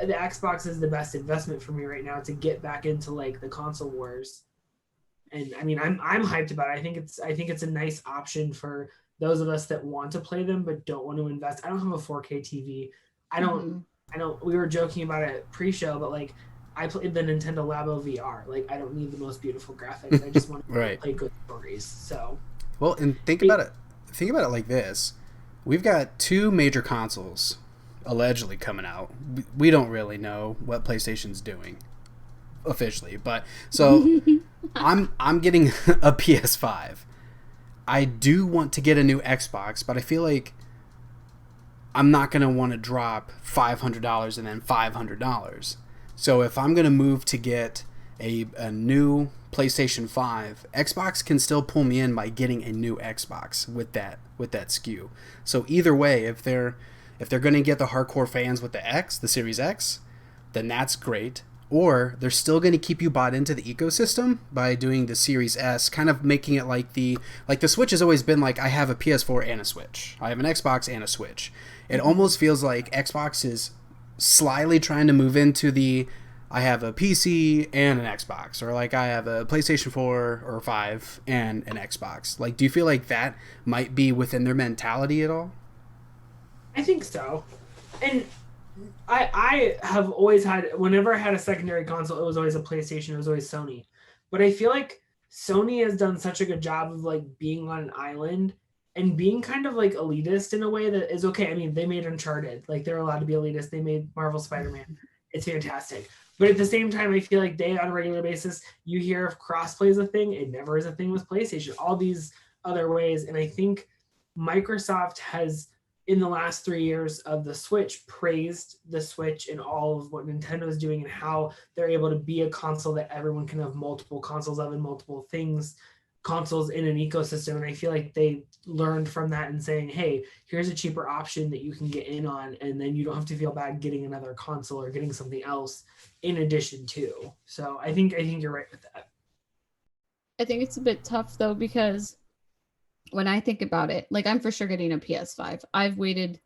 the Xbox is the best investment for me right now to get back into like the console wars. And I mean, I'm hyped about it. I think it's a nice option for those of us that want to play them but don't want to invest. I don't have a 4K TV. I don't. We were joking about it pre-show, but like I played the Nintendo Labo VR. Like I don't need the most beautiful graphics. I just want to play good stories. So well, and think about it. Think about it like this: we've got two major consoles allegedly coming out. We don't really know what PlayStation's doing officially, but so I'm getting a PS5. I do want to get a new Xbox, but I feel like I'm not going to want to drop $500 and then $500. So if I'm going to move to get a new PlayStation 5, Xbox can still pull me in by getting a new Xbox with that SKU. So either way, if they're going to get the hardcore fans with the Series X, then that's great. Or they're still going to keep you bought into the ecosystem by doing the Series S, kind of making it like the Switch has always been like, I have a PS4 and a Switch. I have an Xbox and a Switch. It almost feels like Xbox is slyly trying to move into I have a PC and an Xbox, or like I have a PlayStation 4 or 5 and an Xbox. Like, do you feel like that might be within their mentality at all? I think so. And I have always had, whenever I had a secondary console, it was always a PlayStation, it was always Sony. But I feel like Sony has done such a good job of like being on an island and being kind of like elitist in a way that is okay. I mean, they made Uncharted, like they're allowed to be elitist. They made Marvel Spider-Man. It's fantastic. But at the same time, I feel like they, on a regular basis, you hear if crossplay is a thing, it never is a thing with PlayStation. All these other ways, and I think Microsoft has, in the last 3 years of the Switch, praised the Switch and all of what Nintendo is doing and how they're able to be a console that everyone can have multiple consoles of and multiple things, consoles in an ecosystem. And I feel like they learned from that and saying, hey, here's a cheaper option that you can get in on, and then you don't have to feel bad getting another console or getting something else in addition to. So I think you're right with that. I think it's a bit tough though, because when I think about it, like I'm for sure getting a PS5. I've waited,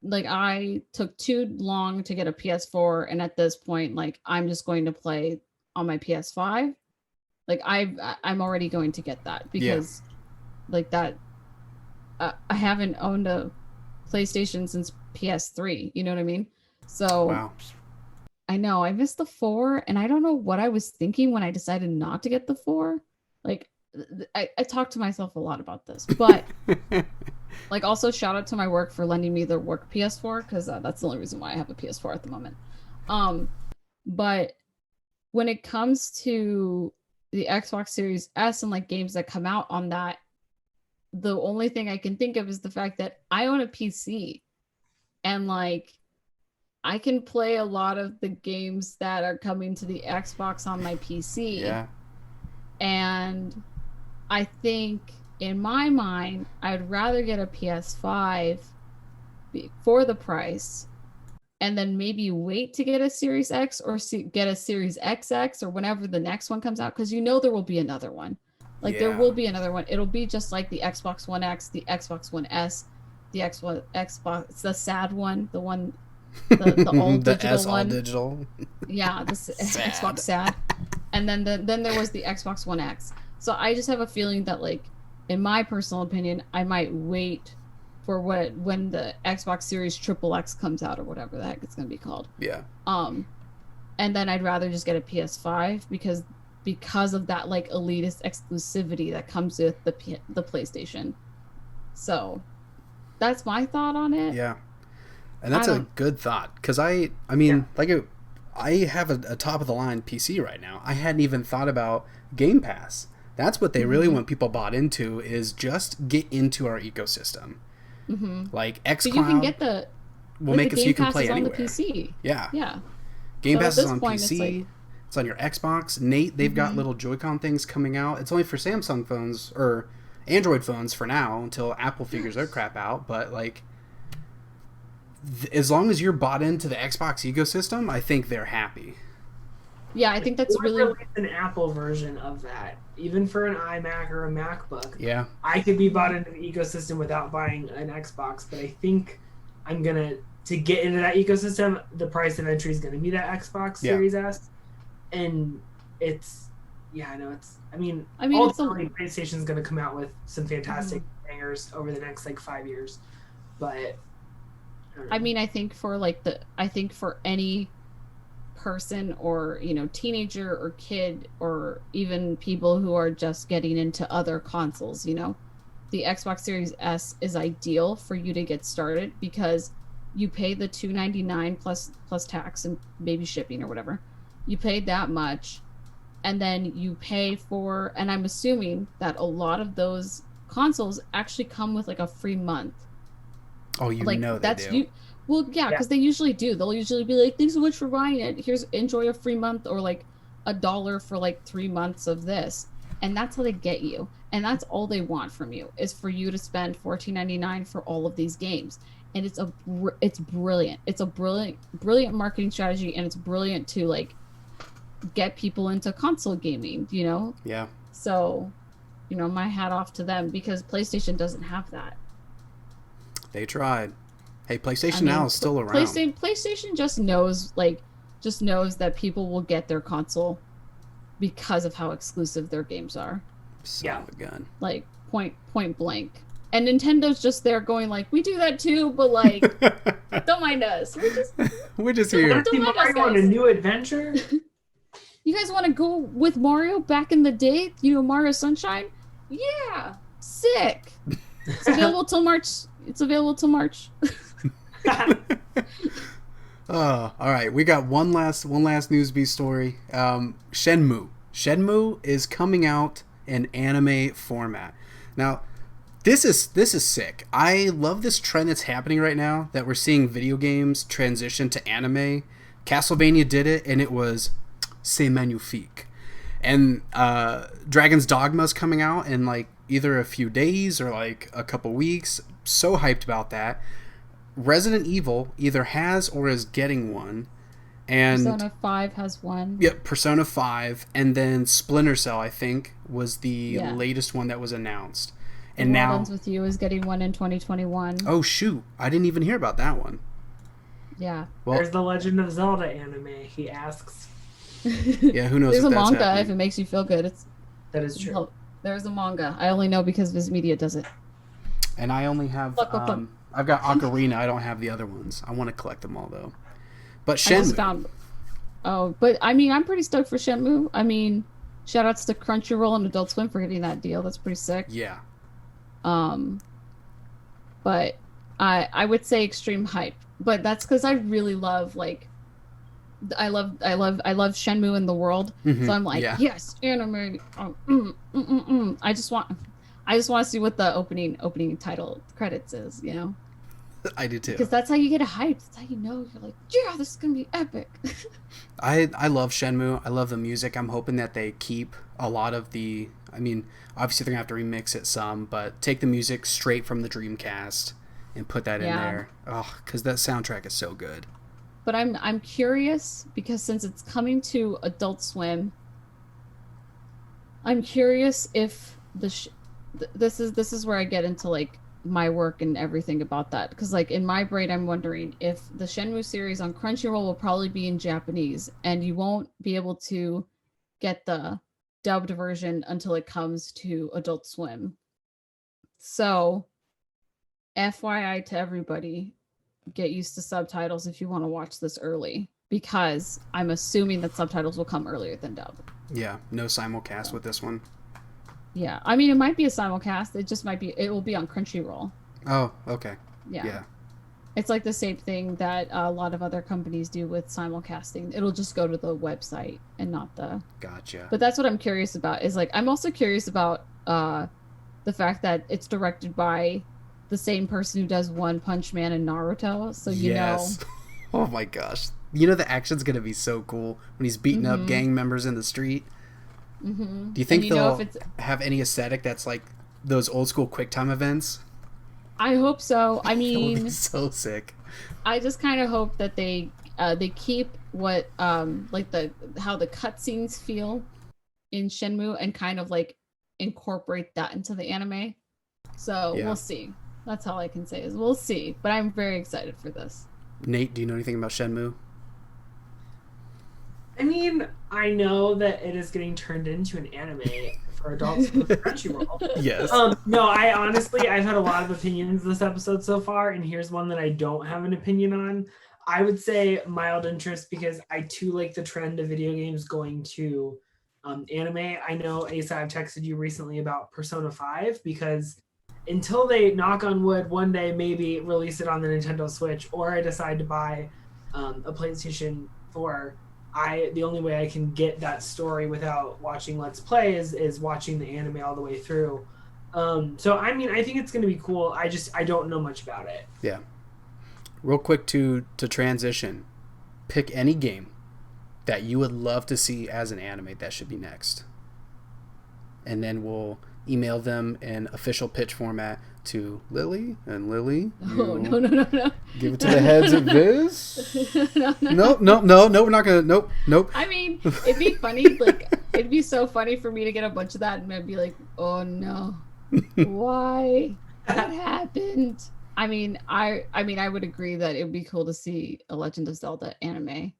like I took too long to get a PS4, and at this point, like I'm just going to play on my PS5. Like I'm already going to get that because like that I haven't owned a PlayStation since PS3, you know what I mean? So Wow. I know I missed the 4, and I don't know what I was thinking when I decided not to get the 4. Like I talk to myself a lot about this, but like also shout out to my work for lending me their work PS4, because that's the only reason why I have a PS4 at the moment. But when it comes to the Xbox Series S and like games that come out on that, the only thing I can think of is the fact that I own a PC, and like I can play a lot of the games that are coming to the Xbox on my PC. Yeah. And I think in my mind, I'd rather get a PS5 for the price and then maybe wait to get a Series X or get a Series XX or whenever the next one comes out, because you know there will be another one. Like there will be another one. It'll be just like the Xbox One X, the Xbox One S, the Xbox, the sad one, the one, the all the digital S one. all digital. Yeah, the Xbox sad. And then there was the Xbox One X. So I just have a feeling that, like, in my personal opinion, I might wait for when the Xbox Series XXX comes out, or whatever the heck it's going to be called. Yeah. And then I'd rather just get a PS5 because of that like elitist exclusivity that comes with the PlayStation. So that's my thought on it. Yeah. And that's a good thought, because I mean, like I have a top of the line PC right now. I hadn't even thought about Game Pass. That's what they really want people bought into, is just get into our ecosystem. Like xCloud. But you can get we'll make it so you can play anywhere. anywhere. On the PC. Yeah. Yeah. Game So Pass at is on this point, PC. It's on your Xbox. Nate, they've got little Joy-Con things coming out. It's only for Samsung phones or Android phones for now until Apple figures their crap out. But like, as long as you're bought into the Xbox ecosystem, I think they're happy. Yeah, I think that's really release an Apple version of that, even for an iMac or a MacBook. Yeah, I could be bought into the ecosystem without buying an Xbox, but I think I'm gonna to get into that ecosystem. The price of entry is gonna be that Xbox Series S, and it's I mean ultimately PlayStation's gonna come out with some fantastic bangers over the next like 5 years, but I mean, I think for any person or, you know, teenager or kid or even people who are just getting into other consoles, you know, the Xbox Series S is ideal for you to get started, because you pay the $299 plus tax and maybe shipping or whatever. You paid that much, and then you pay for, and I'm assuming that a lot of those consoles actually come with like a free month. Oh, like, know they do. Well, yeah, because they usually do. They'll usually be like, thanks so much for buying it. Enjoy a free month, or like $1 for like 3 months of this. And that's how they get you. And that's all they want from you, is for you to spend $14.99 for all of these games. And it's brilliant. It's a brilliant marketing strategy, and it's brilliant to like get people into console gaming, you know? Yeah. So, you know, my hat off to them, because PlayStation doesn't have that. They tried. Hey, PlayStation now is still around. PlayStation just knows that people will get their console because of how exclusive their games are. Son of a gun. Like point blank. And Nintendo's just there going like, we do that too, but like, don't mind us. We're just here. Want a new adventure? You guys want to go with Mario back in the day? You know, Mario Sunshine? Yeah, sick. It's available till March. It's available till March. Oh, all right. We got one last Newsbee story. Shenmue. Shenmue is coming out in anime format. Now, this is sick. I love this trend that's happening right now that we're seeing video games transition to anime. Castlevania did it, and it was c'est magnifique. And Dragon's Dogma is coming out in like either a few days or like a couple weeks. So hyped about that. Resident Evil either has or is getting one. And Persona 5 has one. Yep, Persona 5, and then Splinter Cell, I think, was the latest one that was announced. And World now Ends With You is getting one in 2021. Oh shoot, I didn't even hear about that one. Yeah. Well, There's the Legend of Zelda anime, he asks. Yeah, who knows? There's if a that's manga happening. if it makes you feel good. That is true. There's a manga. I only know because Viz Media does it. And I only have I've got Ocarina. I don't have the other ones. I want to collect them all though. But Shenmue. I just found. Oh, but I mean, I'm pretty stoked for Shenmue. I mean, shout outs to Crunchyroll and Adult Swim for getting that deal. That's pretty sick. Yeah. But I would say extreme hype. But that's because I really love I love Shenmue in the world. Mm-hmm. So I'm like, yes, anime. I just want to see what the opening title credits is. You know. I do too. Because that's how you get a hype. That's how you know you're like, yeah, this is gonna be epic. I love Shenmue. I love the music. I'm hoping that they keep a lot of the. I mean, obviously they're gonna have to remix it some, but take the music straight from the Dreamcast and put that in there. Oh, because that soundtrack is so good. But I'm curious because since it's coming to Adult Swim, I'm curious if this is where I get into like my work and everything about that, because like in my brain I'm wondering if the Shenmue series on Crunchyroll will probably be in Japanese and you won't be able to get the dubbed version until it comes to Adult Swim. So FYI to everybody, get used to subtitles if you want to watch this early, because I'm assuming that subtitles will come earlier than dub. Yeah, no simulcast with this one. Yeah, I mean, it might be a simulcast. It will be on Crunchyroll. Oh, okay. Yeah. It's like the same thing that a lot of other companies do with simulcasting. It'll just go to the website and not the... Gotcha. But that's what I'm curious about, is like, I'm also curious about the fact that it's directed by the same person who does One Punch Man and Naruto. So, you know... Oh my gosh. You know the action's going to be so cool when he's beating up gang members in the street. Mm-hmm. Do you think they'll have any aesthetic that's like those old school QuickTime events? I hope so. I mean, that would be so sick. I just kind of hope that they keep what like how the cutscenes feel in Shenmue and kind of like incorporate that into the anime. So we'll see. That's all I can say is we'll see. But I'm very excited for this. Nate, do you know anything about Shenmue? I mean, I know that it is getting turned into an anime for adults with Crunchyroll. Yes. No, I've had a lot of opinions this episode so far, and here's one that I don't have an opinion on. I would say mild interest because I too like the trend of video games going to anime. I know, Asa, I've texted you recently about Persona 5 because until they, knock on wood, one day maybe release it on the Nintendo Switch or I decide to buy a PlayStation 4, the only way I can get that story without watching Let's Play is watching the anime all the way through. So I mean, I think it's going to be cool. I don't know much about it. Yeah. Real quick to transition, pick any game that you would love to see as an anime that should be next, and then we'll email them in official pitch format to Lily, and Lily, no. give it to the heads of Viz. No, we're not gonna. Nope. I mean, it'd be funny. Like, it'd be so funny for me to get a bunch of that and I'd be like, oh no, why? What happened? I mean, I would agree that it would be cool to see a Legend of Zelda anime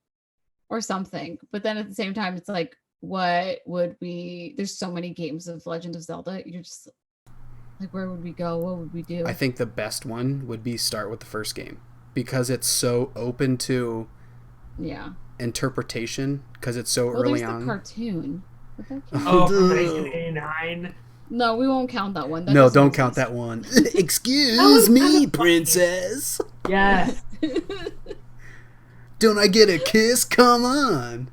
or something. But then at the same time, it's like, what would we? There's so many games of Legend of Zelda. You're just like, where would we go? What would we do? I think the best one would be start with the first game because it's so open to interpretation because it's so Well, early there's the on. cartoon. But that can't Oh, be- from 1989. No, we won't count that one. That No, doesn't don't count exist. that one. That Excuse was me, kind of funny. princess. Yes. Don't I get a kiss? Come on.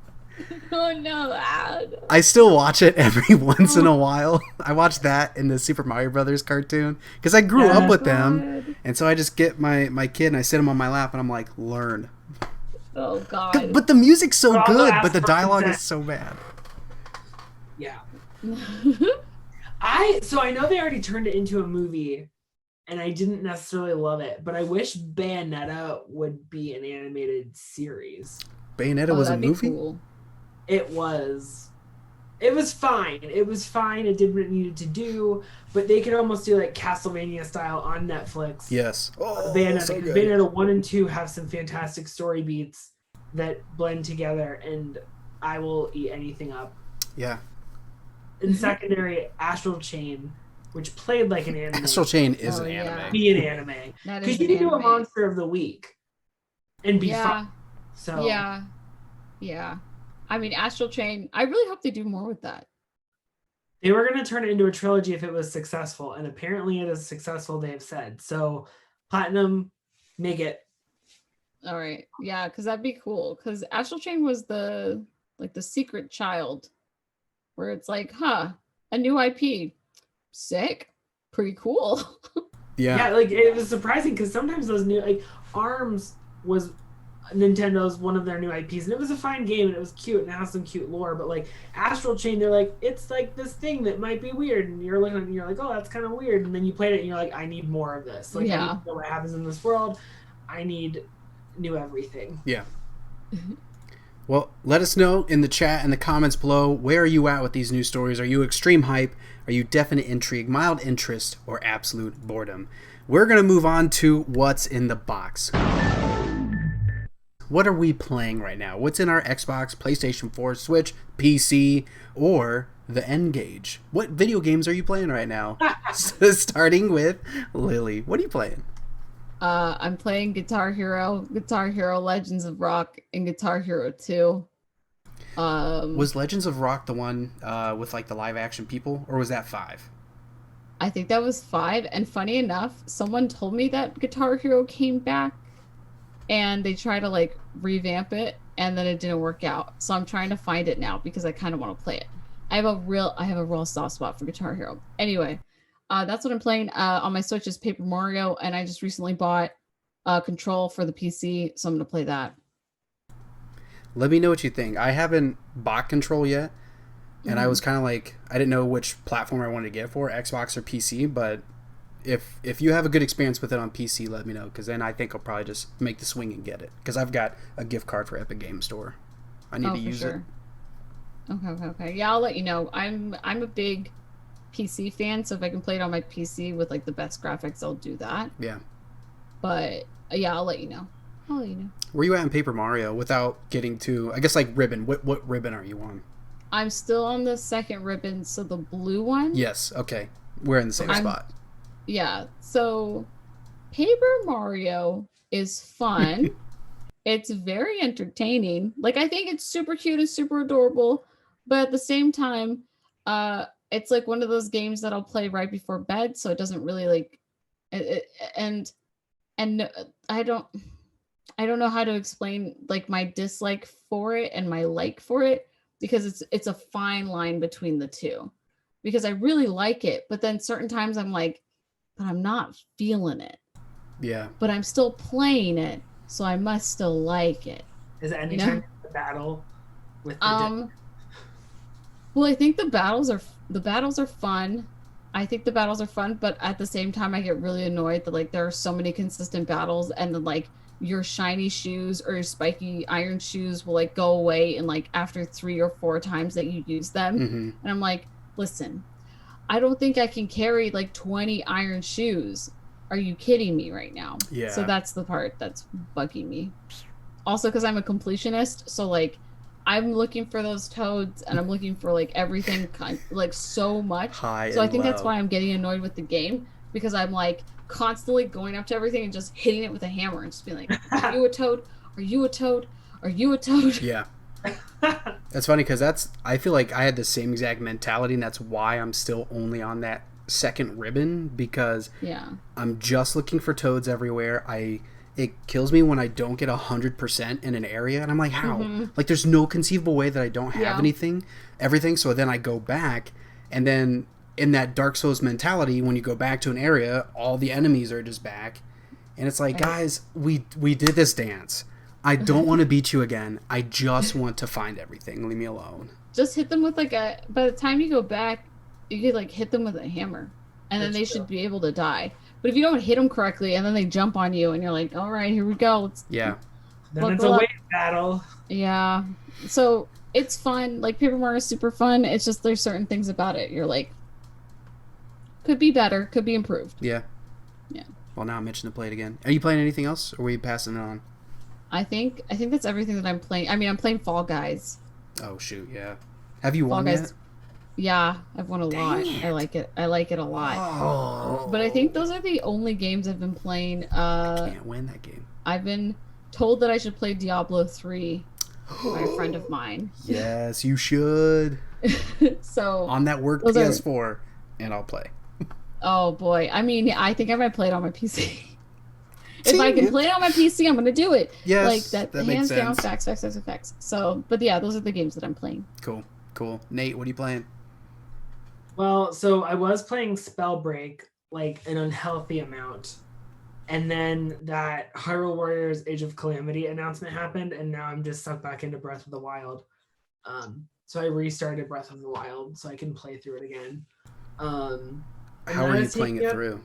Oh no! Ah, no. I still watch it every once in a while. I watch that in the Super Mario Brothers cartoon because I grew up with them, God. and so I just get my kid and I sit him on my lap and I'm like, learn. Oh God. But the music's so But also good, ask but the for dialogue consent. is so bad. Yeah. So I know they already turned it into a movie, and I didn't necessarily love it, but I wish Bayonetta would be an animated series. Bayonetta Oh, was a that'd be movie? cool. It was. It was fine. It was fine. It did what it needed to do, but they could almost do like Castlevania style on Netflix. Yes. Oh, Bayonetta, so because good. Bayonetta 1 and 2 have some fantastic story beats that blend together, and I will eat anything up. Yeah. In secondary, Astral Chain, which played like an anime. Astral Chain is Oh, an yeah. anime. Be an anime. That Because is you an can do a anime. monster of the week and be Yeah. fun. So Yeah. I mean, Astral Chain. I really hope they do more with that. they were going to turn it into a trilogy if it was successful, and apparently it is successful, they've said. So Platinum, make it. All right. Yeah, because that'd be cool. Because Astral Chain was the secret child, where it's like, a new IP, sick, pretty cool. Yeah, like it was surprising because sometimes those new, like ARMS was Nintendo's one of their new IPs, and it was a fine game and it was cute and it has some cute lore. But like Astral Chain, they're like, it's like this thing that might be weird, and you're looking and you're like, oh, that's kind of weird, and then you played it and you're like, I need more of this. Like, I Yeah. need to know what happens in this world. I need new everything. Yeah. Well, let us know in the chat and the comments below, where are you at with these news stories? Are you extreme hype? Are you definite intrigue, mild interest, or absolute boredom? We're going to move on to what's in the box. What are we playing right now? What's in our Xbox, PlayStation 4, Switch, PC, or the N-Gage? What video games are you playing right now? Starting with Lily. What are you playing? I'm playing Guitar Hero Legends of Rock, and Guitar Hero 2. Was Legends of Rock the one with like the live action people, or was that 5? I think that was 5. And funny enough, someone told me that Guitar Hero came back and they tried to like revamp it, and then it didn't work out. So I'm trying to find it now because I kind of want to play it. I have a real soft spot for Guitar Hero. Anyway, that's what I'm playing. On my Switch is Paper Mario, and I just recently bought Control for the PC, so I'm gonna play that. Let me know what you think. I haven't bought Control yet, and I was kind of like, I didn't know which platform I wanted to get it for, Xbox or PC, but if you have a good experience with it on PC, let me know, because then I think I'll probably just make the swing and get it, because I've got a gift card for Epic Game Store. I need to use it. Okay. Yeah, I'll let you know. I'm a big PC fan, so if I can play it on my PC with like the best graphics, I'll do that. Yeah. But yeah, I'll let you know. Where you at in Paper Mario without getting to, I guess, like ribbon? What ribbon are you on? I'm still on the second ribbon, so the blue one. Yes. Okay. We're in the same spot. Yeah. So Paper Mario is fun. It's very entertaining. Like, I think it's super cute and super adorable, but at the same time, it's like one of those games that I'll play right before bed, so it doesn't really like and I don't know how to explain like my dislike for it and my like for it, because it's a fine line between the two. Because I really like it, but then certain times I'm like, but I'm not feeling it. Yeah. But I'm still playing it, so I must still like it. Is it anytime the battle with the well, I think the battles are fun. I think the battles are fun, but at the same time I get really annoyed that like there are so many consistent battles, and then like your shiny shoes or your spiky iron shoes will like go away and like after 3 or 4 times that you use them. Mm-hmm. And I'm like, listen, I don't think I can carry like 20 iron shoes. Are you kidding me right now? Yeah. So that's the part that's bugging me. Also, because I'm a completionist, so like I'm looking for those toads, and I'm looking for like everything like so much. So I think that's why I'm getting annoyed with the game, because I'm like constantly going up to everything and just hitting it with a hammer and just being like, "Are you a toad? Are you a toad? Are you a toad? Yeah. That's funny because I feel like I had the same exact mentality, and that's why I'm still only on that second ribbon, because Yeah. I'm just looking for toads everywhere. It kills me when I don't get 100% in an area, and I'm like, how? Like, there's no conceivable way that I don't have everything. So then I go back, and then in that Dark Souls mentality, when you go back to an area, all the enemies are just back, and it's like, guys, we did this dance. I don't want to beat you again. I just want to find everything. Leave me alone. Just hit them with like by the time you go back, you could like hit them with a hammer, and then they should be able to die. But if you don't hit them correctly, and then they jump on you, and you're like, all right, here we go. Yeah. Then it's a wave battle. Yeah. So it's fun. Like, Paper Mario is super fun. It's just there's certain things about it. You're like, could be better, could be improved. Yeah. Yeah. Well, now I'm itching to play it again. Are you playing anything else, or are we passing it on? I think that's everything that I'm playing. I mean, I'm playing Fall Guys. Oh shoot, yeah. Have you won Fall Guys, yet? Yeah, I've won a lot. I like it. I like it a lot. Oh. But I think those are the only games I've been playing. I can't win that game. I've been told that I should play Diablo 3 by a friend of mine. Yes, you should. So on that work PS4, and I'll play. Oh boy, I mean, I think I might play it on my PC. If I can play it on my PC, I'm gonna do it. Yes, like that makes hands down, sense. facts. So, but yeah, those are the games that I'm playing. Cool. Nate, what are you playing? Well, so I was playing Spellbreak, like an unhealthy amount. And then that Hyrule Warriors Age of Calamity announcement happened, and now I'm just sucked back into Breath of the Wild. So I restarted Breath of the Wild so I can play through it again. How are you playing it through?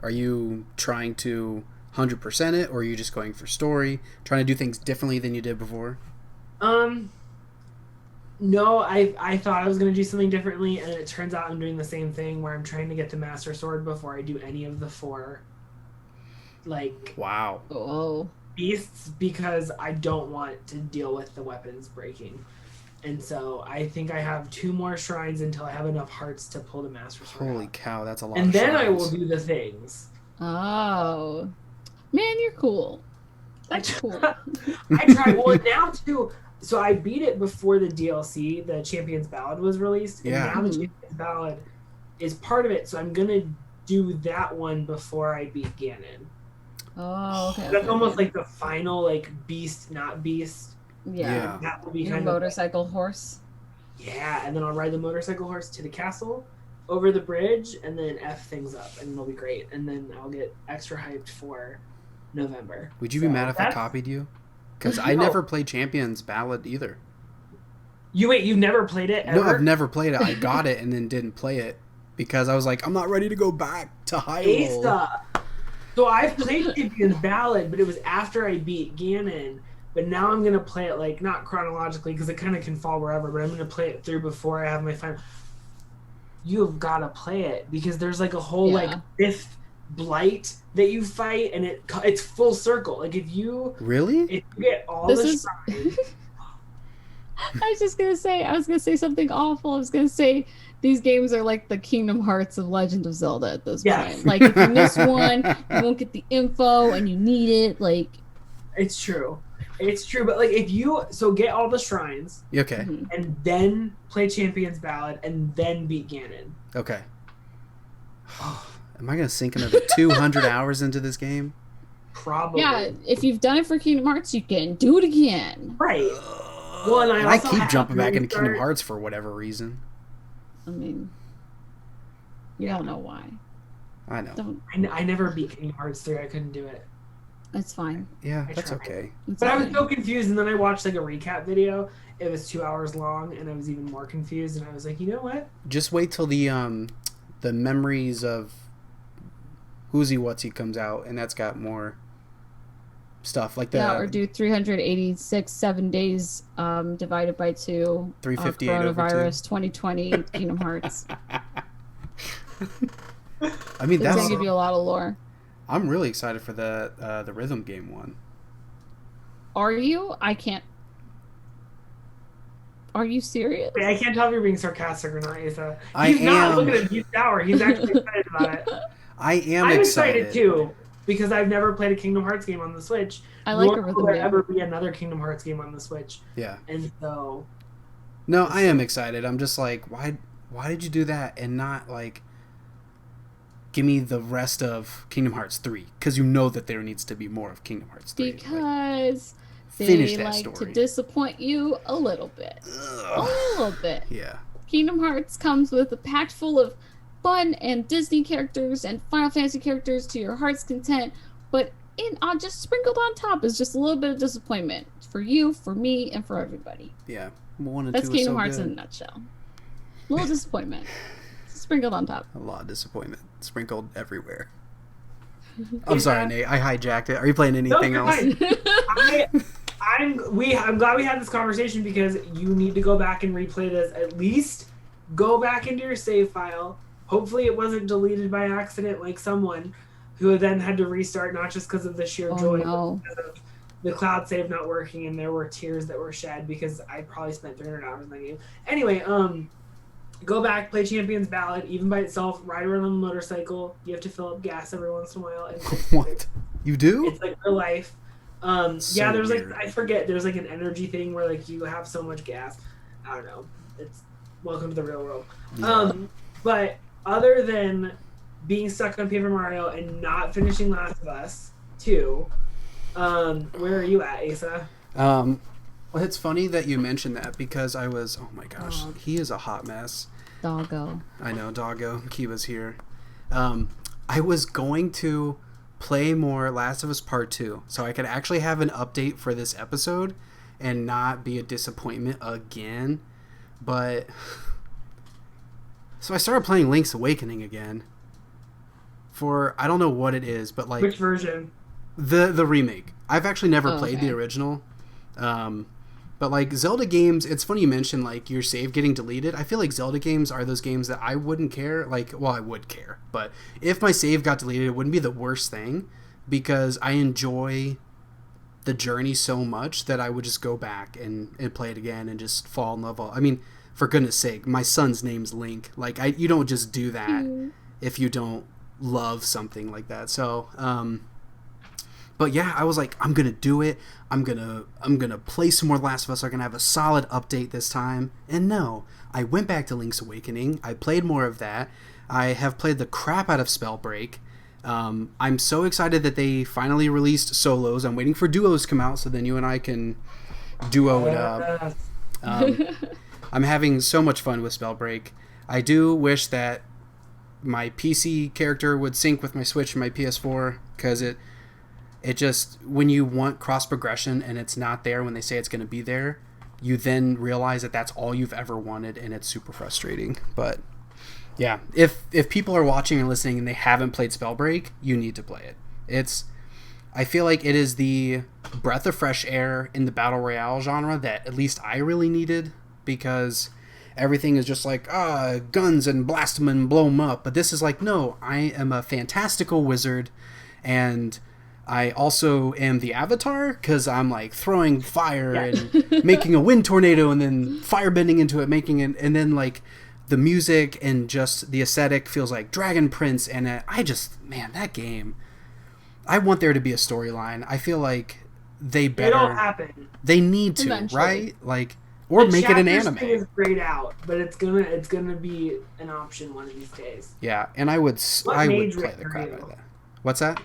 Are you trying to 100% it, or are you just going for story, trying to do things differently than you did before? No, I thought I was going to do something differently, and it turns out I'm doing the same thing where I'm trying to get the Master Sword before I do any of the 4, like, wow, beasts, because I don't want to deal with the weapons breaking. And so I think I have 2 more shrines until I have enough hearts to pull the Master Sword Holy out. cow, that's a lot and of then shrines. I will do the things. Oh, man, you're cool. That's cool. I tried. Well, now too. So I beat it before the DLC, the Champion's Ballad, was released. And now the Champion's Ballad is part of it. So I'm gonna do that one before I beat Ganon. Oh, okay. That's almost like the final, like, beast, not beast. Yeah. That will be Your kind motorcycle horse. Yeah, and then I'll ride the motorcycle horse to the castle, over the bridge, and then F things up, and it'll be great. And then I'll get extra hyped for November. Would you be mad if I copied you? Because I never played Champion's Ballad either. You've never played it ever? No, I've never played it. I got it and then didn't play it because I was like, I'm not ready to go back to Hyrule. So I played Champion's Ballad, but it was after I beat Ganon. But now I'm going to play it, like, not chronologically, because it kind of can fall wherever, but I'm going to play it through before I have my final... You have got to play it, because there's, like, a whole, like, 5th blight that you fight, and it's full circle. Like, if you... Really? If you get all the shrines... I was going to say something awful. I was going to say these games are like the Kingdom Hearts of Legend of Zelda at this point. Like, if you miss one, you won't get the info, and you need it, like... It's true. It's true, but like if you get all the shrines, okay, and then play Champion's Ballad, and then beat Ganon. Okay. Am I gonna sink another 200 hours into this game? Probably. Yeah, if you've done it for Kingdom Hearts, you can do it again. Right. Well, and I keep jumping back into Kingdom Hearts for whatever reason. I mean, you don't know why. I know. I never beat Kingdom Hearts 3. I couldn't do it. That's fine. Yeah, that's okay. But I was so confused, and then I watched like a recap video. It was 2 hours long, and I was even more confused. And I was like, you know what? Just wait till the Memories of Whoozy Whatsy comes out, and that's got more stuff like that. Yeah, or do 386 7 days divided by 2. 358 coronavirus 2020 Kingdom Hearts. I mean, that's gonna give you a lot of lore. I'm really excited for the rhythm game one. Are you? I can't. Are you serious? Wait, I can't tell if you're being sarcastic or not, Asa. He's not. Look at him. He's sour. He's actually excited about it. I am I'm excited too. because I've never played a Kingdom Hearts game on the Switch. I like a Nor rhythm will there game. ever be another Kingdom Hearts game on the Switch. Yeah. And so... No, I am excited. I'm just like, why did you do that and not, like, give me the rest of Kingdom Hearts 3? Because you know that there needs to be more of Kingdom Hearts 3. Because finish they that like story. to disappoint you a little bit. Ugh. A little bit. Yeah. Kingdom Hearts comes with a pack full of fun and Disney characters and Final Fantasy characters to your heart's content, but just sprinkled on top is just a little bit of disappointment for you, for me, and for everybody. Yeah. 1 and That's 2 Kingdom so Hearts good. in a nutshell. A little disappointment. Sprinkled on top. A lot of disappointment sprinkled everywhere. I'm sorry, Nate. I hijacked it. Are you playing anything No, else? I'm glad we had this conversation because you need to go back and replay this. At least go back into your save file. Hopefully it wasn't deleted by accident like someone who then had to restart, not just because of the sheer joy, No. but because of the cloud save not working, and there were tears that were shed because I probably spent 300 hours in that game. Anyway, go back, play Champions Ballad, even by itself, ride around on the motorcycle. You have to fill up gas every once in a while. And What? You do? it's like real life. So Yeah, there's weird. like, I forget, there's like an energy thing where like you have so much gas. I don't know. It's welcome to the real world. Yeah. But other than being stuck on Paper Mario and not finishing Last of Us 2, where are you at, Asa? Well, it's funny that you mentioned that because I was, oh my gosh, Dog. he is a hot mess. Doggo. I know, Doggo. Kiva's here. I was going to play more Last of Us Part 2 so I could actually have an update for this episode and not be a disappointment again. But so I started playing Link's Awakening again for, I don't know what it is, but like Which version? the remake. I've actually never played okay. the original. But like Zelda games, it's funny you mentioned like your save getting deleted. I feel like Zelda games are those games that I wouldn't care. Like, well, I would care, but if my save got deleted, it wouldn't be the worst thing because I enjoy the journey so much that I would just go back and play it again and just fall in love. I mean, for goodness sake, my son's name's Link. Like, you don't just do that if you don't love something like that. So, but yeah, I was like, I'm gonna do it. I'm gonna play some more Last of Us. I'm gonna have a solid update this time. And no, I went back to Link's Awakening. I played more of that. I have played the crap out of Spellbreak. I'm so excited that they finally released solos. I'm waiting for duos to come out so then you and I can duo it up. I'm having so much fun with Spellbreak. I do wish that my PC character would sync with my Switch and my PS4 because it just, when you want cross progression and it's not there when they say it's going to be there, you then realize that that's all you've ever wanted and it's super frustrating. But yeah, if people are watching and listening and they haven't played Spellbreak, you need to play it. I feel like it is the breath of fresh air in the battle royale genre that at least I really needed, because everything is just like guns and blast them and blow them up. But this is like, no, I am a fantastical wizard, and I also am the Avatar because I'm like throwing fire and making a wind tornado and then firebending into it, making it, and then like the music and just the aesthetic feels like Dragon Prince. And that game, I want there to be a storyline. I feel like It'll happen. They need to, Eventually. right? Like, or make it an anime. Thing is grayed out, but it's gonna be an option one of these days. Yeah, and I would play mage the rank crap are out of you? that. What's that?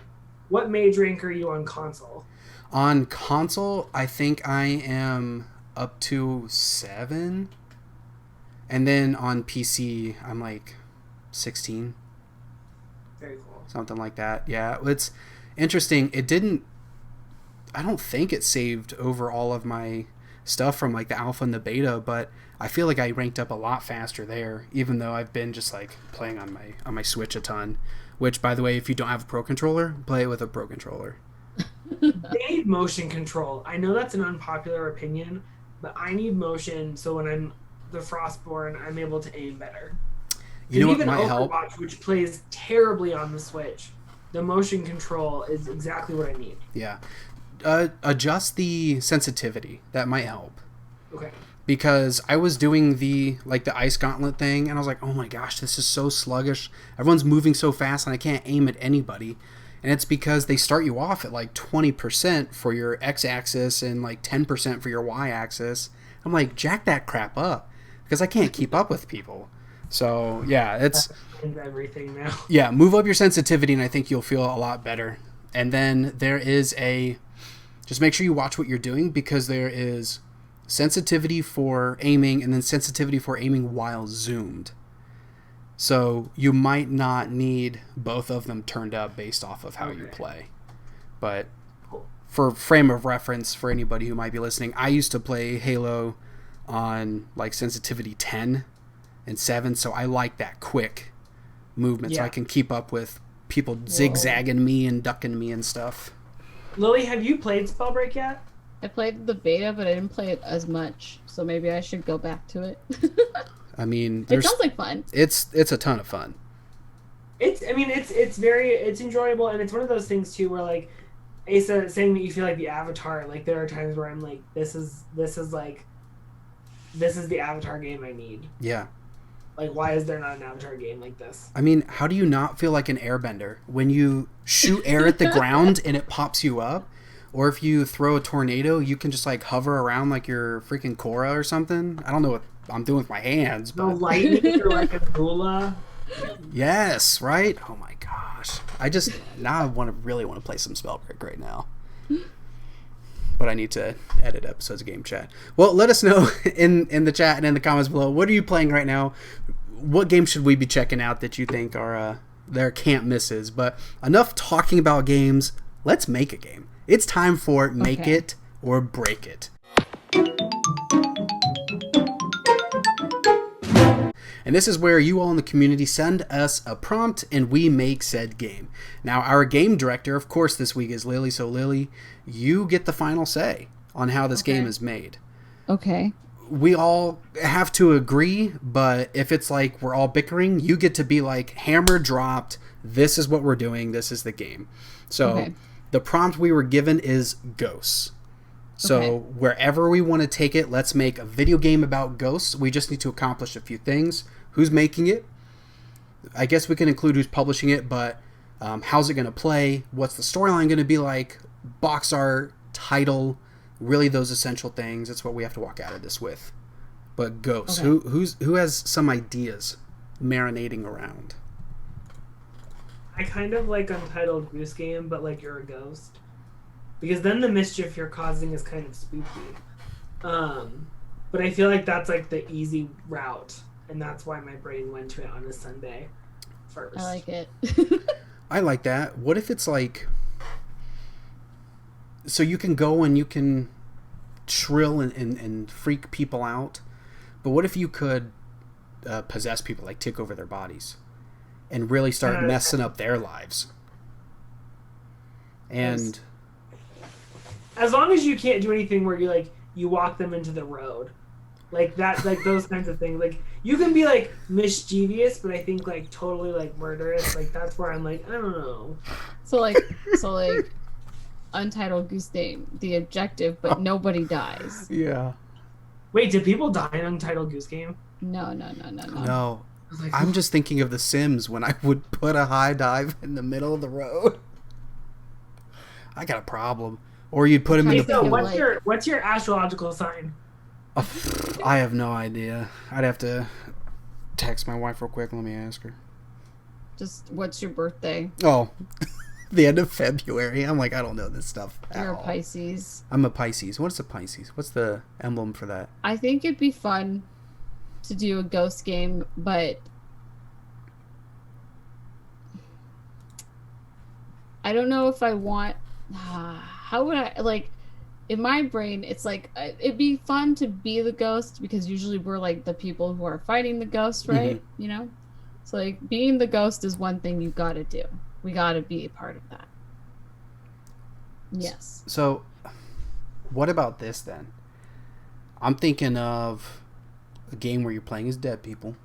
What mage rank are you on console? On console, I think I am up to 7. And then on PC, I'm like 16. Very cool. Something like that. Yeah, it's interesting. I don't think it saved over all of my stuff from like the alpha and the beta, but I feel like I ranked up a lot faster there, even though I've been just like playing on my Switch a ton. Which, by the way, if you don't have a Pro Controller, play it with a Pro Controller. They need motion control. I know that's an unpopular opinion, but I need motion so when I'm the Frostborn, I'm able to aim better. You know what even might Overwatch, help? which plays terribly on the Switch, the motion control is exactly what I need. Yeah. Adjust the sensitivity. That might help. Okay. Because I was doing the ice gauntlet thing, and I was like, oh my gosh, this is so sluggish. Everyone's moving so fast, and I can't aim at anybody. And it's because they start you off at like 20% for your x-axis and like 10% for your y-axis. I'm like, jack that crap up, because I can't keep up with people. So yeah, it's everything now. Yeah, move up your sensitivity, and I think you'll feel a lot better. And then there is just make sure you watch what you're doing, because there is sensitivity for aiming and then sensitivity for aiming while zoomed. So you might not need both of them turned up based off of how you play. But for frame of reference for anybody who might be listening, I used to play Halo on like sensitivity 10 and 7, so I like that quick movement, so I can keep up with people zigzagging me and ducking me and stuff. Lily, have you played Spellbreak yet? I played the beta, but I didn't play it as much, so maybe I should go back to it. I mean, it sounds like fun. It's a ton of fun. It's enjoyable, and it's one of those things too where like Asa saying that you feel like the Avatar. Like there are times where I'm like, this is the Avatar game I need. Yeah. Like, why is there not an Avatar game like this? I mean, how do you not feel like an airbender when you shoot air at the ground and it pops you up? Or if you throw a tornado, you can just like hover around like you're freaking Korra or something. I don't know what I'm doing with my hands, but no lightning or like a gula. Yes, right? Oh my gosh. I really want to play some Spellbreak right now. But I need to edit episodes of Game Chat. Well, let us know in the chat and in the comments below. What are you playing right now? What games should we be checking out that you think are their can't misses? But enough talking about games. Let's make a game. It's time for Make It or Break It. And this is where you all in the community send us a prompt and we make said game. Now, our game director, of course, this week is Lily. So, Lily, you get the final say on how this game is made. Okay. We all have to agree, but if it's like we're all bickering, you get to be like, hammer dropped, this is what we're doing, this is the game. So, the prompt we were given is ghosts. So wherever we want to take it, let's make a video game about ghosts. We just need to accomplish a few things. Who's making it? I guess we can include who's publishing it, but how's it going to play? What's the storyline going to be like? Box art, title, really those essential things. That's what we have to walk out of this with. But ghosts. Who has some ideas marinating around? I kind of like Untitled Goose Game, but like you're a ghost. Because then the mischief you're causing is kind of spooky. But I feel like that's like the easy route. And that's why my brain went to it on a Sunday first. I like it. I like that. What if it's like... So you can go and you can shrill and freak people out. But what if you could possess people, like take over their bodies? And really start messing up their lives? And... As long as you can't do anything where you walk them into the road, like that, like those kinds of things. Like you can be like mischievous, but I think like totally like murderous. Like that's where I'm like, I don't know. So like Untitled Goose Game, the objective, but nobody dies. Yeah. Wait, did people die in Untitled Goose Game? No. I'm just thinking of The Sims when I would put a high dive in the middle of the road. I got a problem. Or you'd put him in the pool. What's your astrological sign? I have no idea. I'd have to text my wife real quick. Let me ask her. Just what's your birthday? Oh, the end of February. I'm like, I don't know this stuff. You're a Pisces. I'm a Pisces. What's a Pisces? What's the emblem for that? I think it'd be fun to do a ghost game, but I don't know if I want... How would I, like, in my brain, it's like, it'd be fun to be the ghost, because usually we're, like, the people who are fighting the ghost, right? Mm-hmm. You know? So, like, being the ghost is one thing you gotta do. We gotta be a part of that. Yes. So, what about this, then? I'm thinking of a game where you're playing as dead people.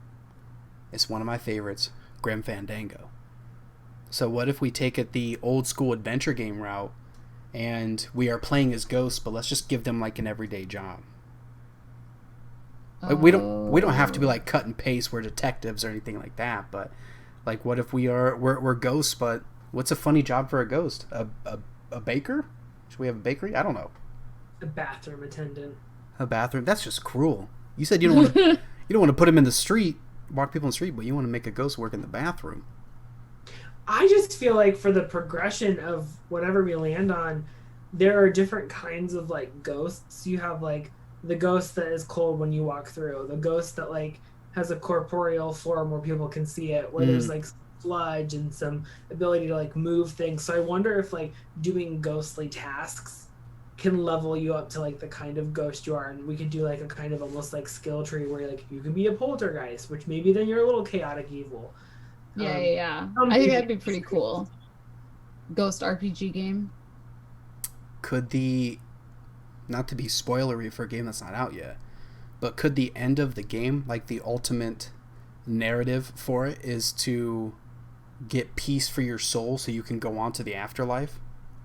It's one of my favorites, Grim Fandango. So what if we take it the old school adventure game route, and we are playing as ghosts, but let's just give them like an everyday job. Like, we don't have to be like cut and paste, we're detectives or anything like that, but like what if we're ghosts, but What's a funny job for a ghost? A baker? Should we have a bakery? I don't know. A bathroom attendant. A bathroom? That's just cruel. You said you don't want to, you don't want to put him in the street, walk people in the street, but you want to make a ghost work in the bathroom. I just feel like for the progression of whatever we land on, there are different kinds of like ghosts. You have like the ghost that is cold when you walk through, the ghost that like has a corporeal form where people can see it, where there's like sludge and some ability to like move things. So I wonder if like doing ghostly tasks can level you up to like the kind of ghost you are, and we could do like a kind of almost like skill tree where like you can be a poltergeist, which maybe then you're a little chaotic evil. Yeah. I think that'd be pretty cool. Ghost RPG game. Could the, not to be spoilery for a game that's not out yet, but could the end of the game, like the ultimate narrative for it, is to get peace for your soul so you can go on to the afterlife?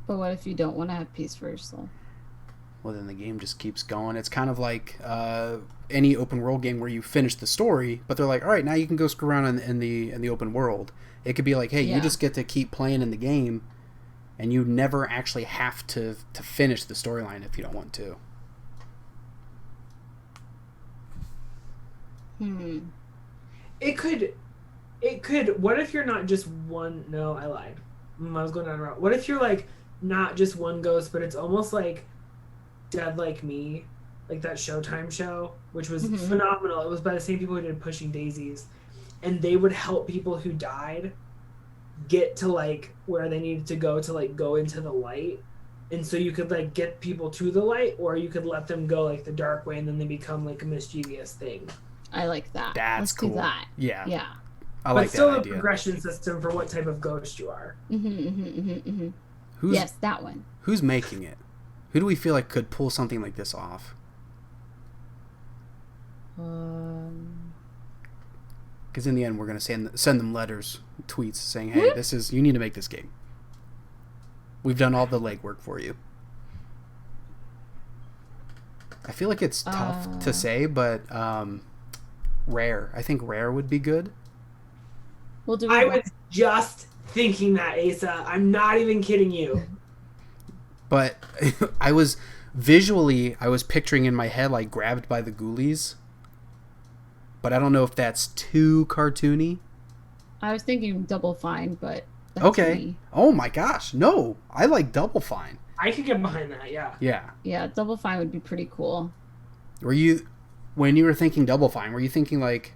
But what if you don't want to have peace for your soul? Well, then the game just keeps going. It's kind of like any open world game where you finish the story, but they're like, all right, now you can go screw around in the open world. It could be like, hey, you just get to keep playing in the game, and you never actually have to finish the storyline if you don't want to. It could. What if you're not just one? No, I lied. I was going down a route. What if you're like not just one ghost, but it's almost like Dead Like Me, like that Showtime show, which was phenomenal. It was by the same people who did Pushing Daisies, and they would help people who died get to like where they needed to like go into the light. And so you could like get people to the light, or you could let them go like the dark way, and then they become like a mischievous thing. I like that. That's cool. Do that. Yeah. I But like still that a idea. progression system for what type of ghost you are. Yes, that one. Who's making it? Who do we feel like could pull something like this off? Because in the end, we're going to send them letters, tweets saying, hey, you need to make this game. We've done all the legwork for you. I feel like it's tough to say, but Rare. I think Rare would be good. I was just thinking that, Asa. I'm not even kidding you. But I was picturing in my head like Grabbed by the Ghoulies. But I don't know if that's too cartoony. I was thinking Double Fine, but that's okay. me. Oh my gosh, no! I like Double Fine. I could get behind that. Yeah. Yeah, Double Fine would be pretty cool. When you were thinking Double Fine, were you thinking like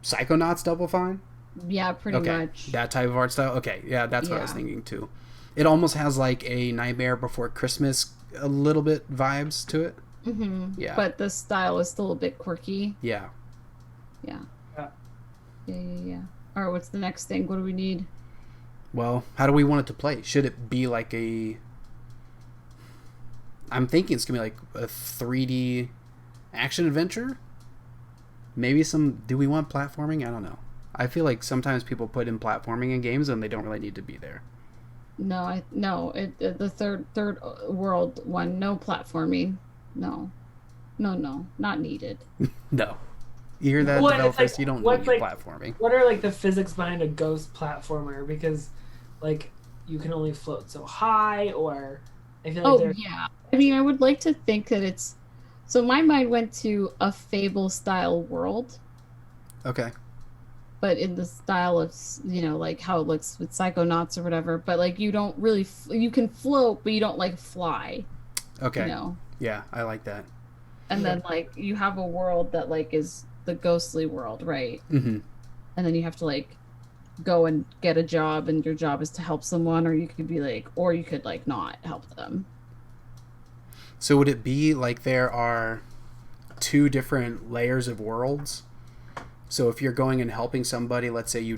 Psychonauts Double Fine? Yeah, pretty much. That type of art style. Okay, yeah, that's what I was thinking too. It almost has like a Nightmare Before Christmas, a little bit vibes to it. Yeah. But the style is still a bit quirky. Yeah. Yeah. All right, what's the next thing? What do we need? Well, how do we want it to play? Should it be like I'm thinking it's going to be like a 3D action adventure? Maybe do we want platforming? I don't know. I feel like sometimes people put in platforming in games and they don't really need to be there. No, the third world one, no platforming. No, not needed. No. You hear that, developers? Like, you don't need platforming. What are like the physics behind a ghost platformer? Because like you can only float so high, or I feel like yeah. I mean, I would like to think that it's. So my mind went to a Fable style world. Okay. But in the style of, like how it looks with Psychonauts or whatever. But like you don't really, you can float, but you don't like fly. Okay. Yeah, I like that. And then like you have a world that like is the ghostly world, right? Mm-hmm. And then you have to like go and get a job, and your job is to help someone, or you could not help them. So would it be like there are two different layers of worlds? So if you're going and helping somebody, let's say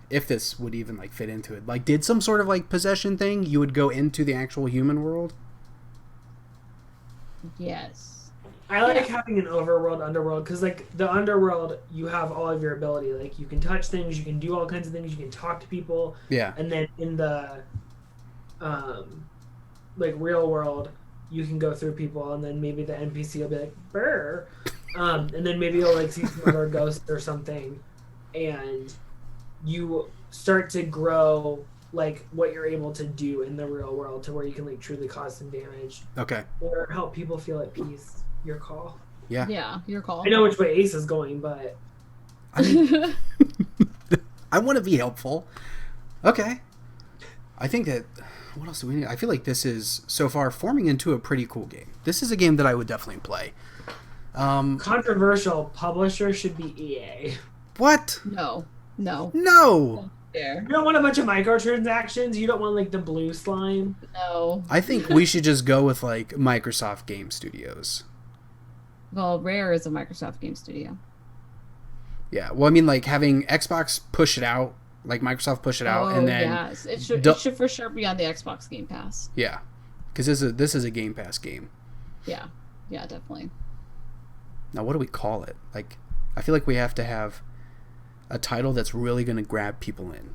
if this would even like fit into it, like did some sort of like possession thing, you would go into the actual human world? Yes. I like having an overworld, underworld, because like the underworld, you have all of your ability. Like you can touch things, you can do all kinds of things, you can talk to people. Yeah. And then in the like real world, you can go through people, and then maybe the NPC will be like, "Brr," and then maybe you'll like see some other ghost or something, and you start to grow like what you're able to do in the real world to where you can like truly cause some damage Okay. or help people feel at peace. Your call. Yeah. Yeah, your call. I know which way Ace is going, but I mean, I want to be helpful. Okay. I think that, what else do we need? I feel like this is, so far, forming into a pretty cool game. This is a game that I would definitely play. Controversial publisher should be EA. What? No. No! There. You don't want a bunch of microtransactions. You don't want like the blue slime. No. I think we should just go with like Microsoft Game Studios. Well, Rare is a Microsoft game studio. Yeah, well, I mean, like having Xbox push it out, like Microsoft push it out, and then yes, it should for sure be on the Xbox Game Pass. Yeah, because this is a Game Pass game. Yeah, definitely. Now, what do we call it? Like, I feel like we have to have a title that's really going to grab people in,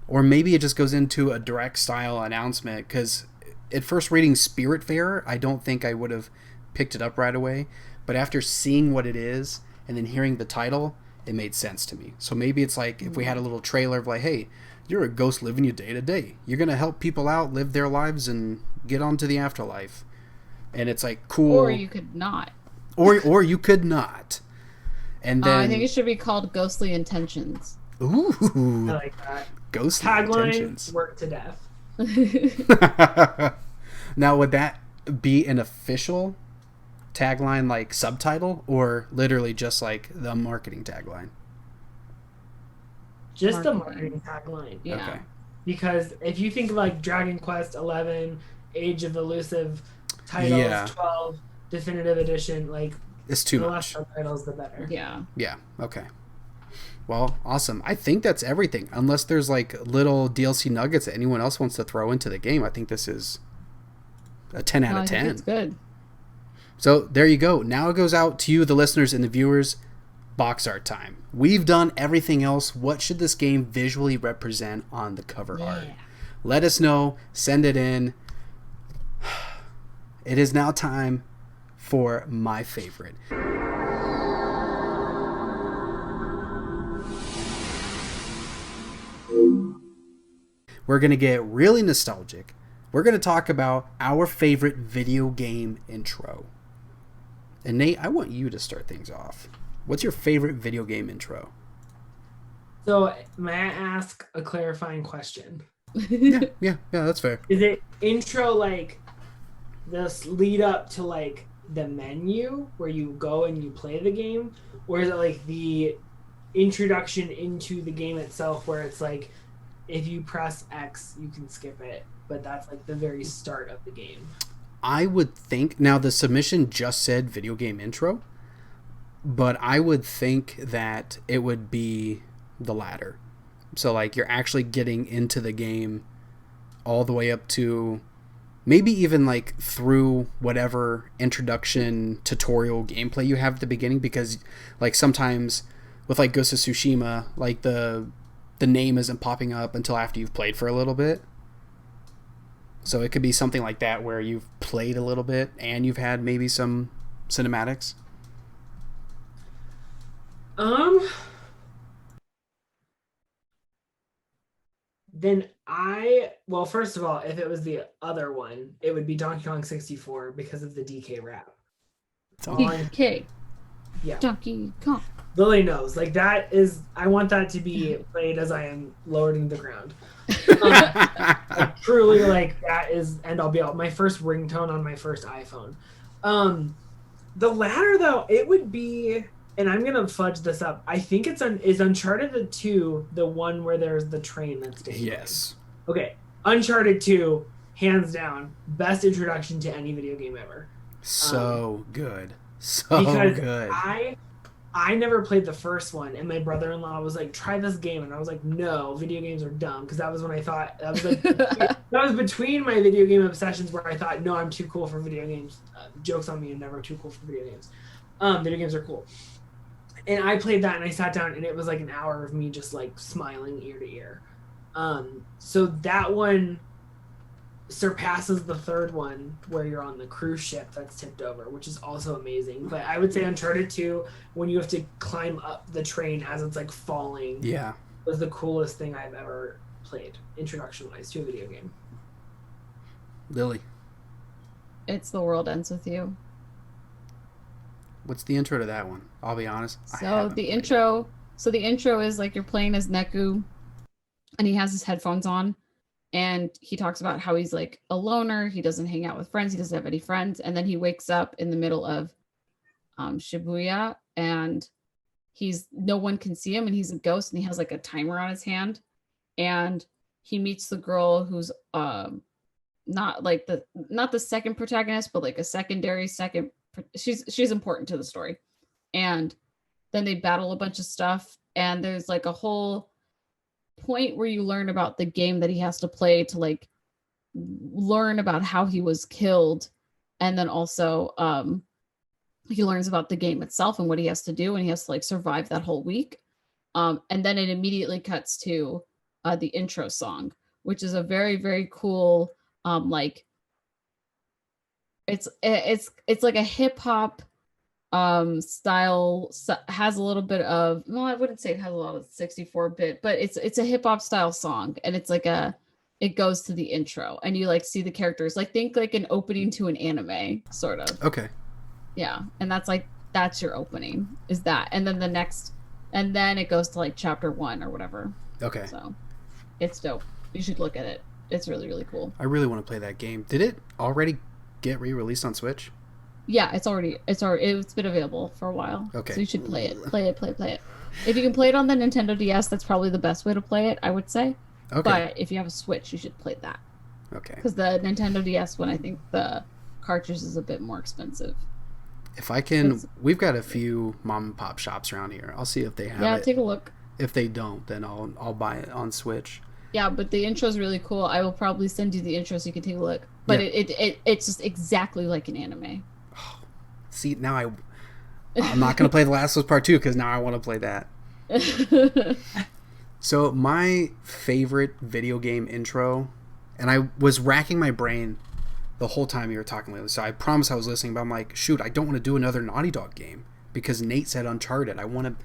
or maybe it just goes into a direct style announcement. Because at first reading Spiritfarer, I don't think I would have picked it up right away, but after seeing what it is and then hearing the title, it made sense to me. So maybe it's like if we had a little trailer of like, hey, you're a ghost living your day to day. You're going to help people out, live their lives, and get on to the afterlife. And it's like, cool. Or you could not. Or you could not. And then I think it should be called Ghostly Intentions. Ooh. I like that. Ghostly Tagline, Intentions. work to death. Now, would that be an official tagline, like subtitle, or literally just like the marketing tagline? Just the marketing tagline. Yeah. Okay. Because if you think of like Dragon Quest 11, Age of Elusive, titles, Yeah. 12, Definitive Edition, like It's too the much. less subtitles, the better. Yeah. Yeah. Okay. Well, awesome. I think that's everything. Unless there's like little DLC nuggets that anyone else wants to throw into the game, I think this is a 10 out of 10. It's good. So there you go. Now it goes out to you, the listeners and the viewers. Box art time. We've done everything else. What should this game visually represent on the cover art? Let us know. Send it in. It is now time for my favorite. We're going to get really nostalgic. We're going to talk about our favorite video game intro. And Nate, I want you to start things off. What's your favorite video game intro? So, may I ask a clarifying question? Yeah, that's fair. Is it intro like this lead up to like the menu where you go and you play the game? Or is it like the introduction into the game itself where it's like if you press X you can skip it, but that's like the very start of the game? I would think, now the submission just said video game intro, but I would think that it would be the latter. So like you're actually getting into the game all the way up to maybe even like through whatever introduction tutorial gameplay you have at the beginning, because like sometimes with like Ghost of Tsushima, like the name isn't popping up until after you've played for a little bit. So it could be something like that where you've played a little bit and you've had maybe some cinematics. Then well, first of all, if it was the other one, it would be Donkey Kong 64 because of the DK rap. DK. Yeah. Donkey Kong. Lily knows. Like that is, I want that to be played as I am lowering the ground. Like, truly, like that is end all be all. My first ringtone on my first iPhone. The latter though, it would be, and I'm gonna fudge this up. I think is Uncharted 2 the one where there's the train that's dangerous? Yes. Okay, Uncharted 2, hands down, best introduction to any video game ever. So good. So Because good. I never played the first one, and my brother-in-law was like, "Try this game," and I was like, "No, video games are dumb." Because that was when I thought that was like that was between my video game obsessions where I thought, "No, I'm too cool for video games." Jokes on me, I'm never too cool for video games. Video games are cool, and I played that, and I sat down, and it was like an hour of me just like smiling ear to ear. So that one surpasses the third one where you're on the cruise ship that's tipped over, which is also amazing. But I would say Uncharted 2, when you have to climb up the train as it's like falling. Yeah. was the coolest thing I've ever played, introduction-wise, to a video game. Lily, It's The World Ends With You. what's the intro to that one? I'll be honest. So the intro is like you're playing as Neku, and he has his headphones on, and he talks about how he's like a loner. He doesn't hang out with friends. He doesn't have any friends. And then he wakes up in the middle of Shibuya, and no one can see him, and he's a ghost, and he has like a timer on his hand, and he meets the girl who's not the second protagonist, but like a secondary second. She's important to the story, and then they battle a bunch of stuff, and there's like a whole point where you learn about the game that he has to play to like learn about how he was killed, and then also he learns about the game itself and what he has to do, and he has to like survive that whole week. And then it immediately cuts to the intro song, which is a very, very cool like it's like a hip hop style, has a little bit of, well, I wouldn't say it has a lot of 64-bit, but it's a hip hop style song, and it's like it goes to the intro, and you like see the characters, like think like an opening to an anime sort of. Okay. Yeah, and that's your opening, is that, and then it goes to like chapter 1 or whatever. Okay. So it's dope. You should look at it. It's really, really cool. I really want to play that game. Did it already get re-released on Switch? Yeah, it's been available for a while. Okay. So you should play it. Play it. If you can play it on the Nintendo DS, that's probably the best way to play it, I would say. Okay. But if you have a Switch, you should play that. Okay. Because the Nintendo DS one, I think the cartridge is a bit more expensive. If I can, we've got a few mom and pop shops around here. I'll see if they have it. Yeah, take a look. If they don't, then I'll buy it on Switch. Yeah, but the intro is really cool. I will probably send you the intro so you can take a look. But yeah. It's just exactly like an anime. See, now I'm not going to play The Last of Us Part 2 because now I want to play that. So my favorite video game intro, and I was racking my brain the whole time you were talking lately, so I promise I was listening, but I'm like, shoot, I don't want to do another Naughty Dog game because Nate said Uncharted. I want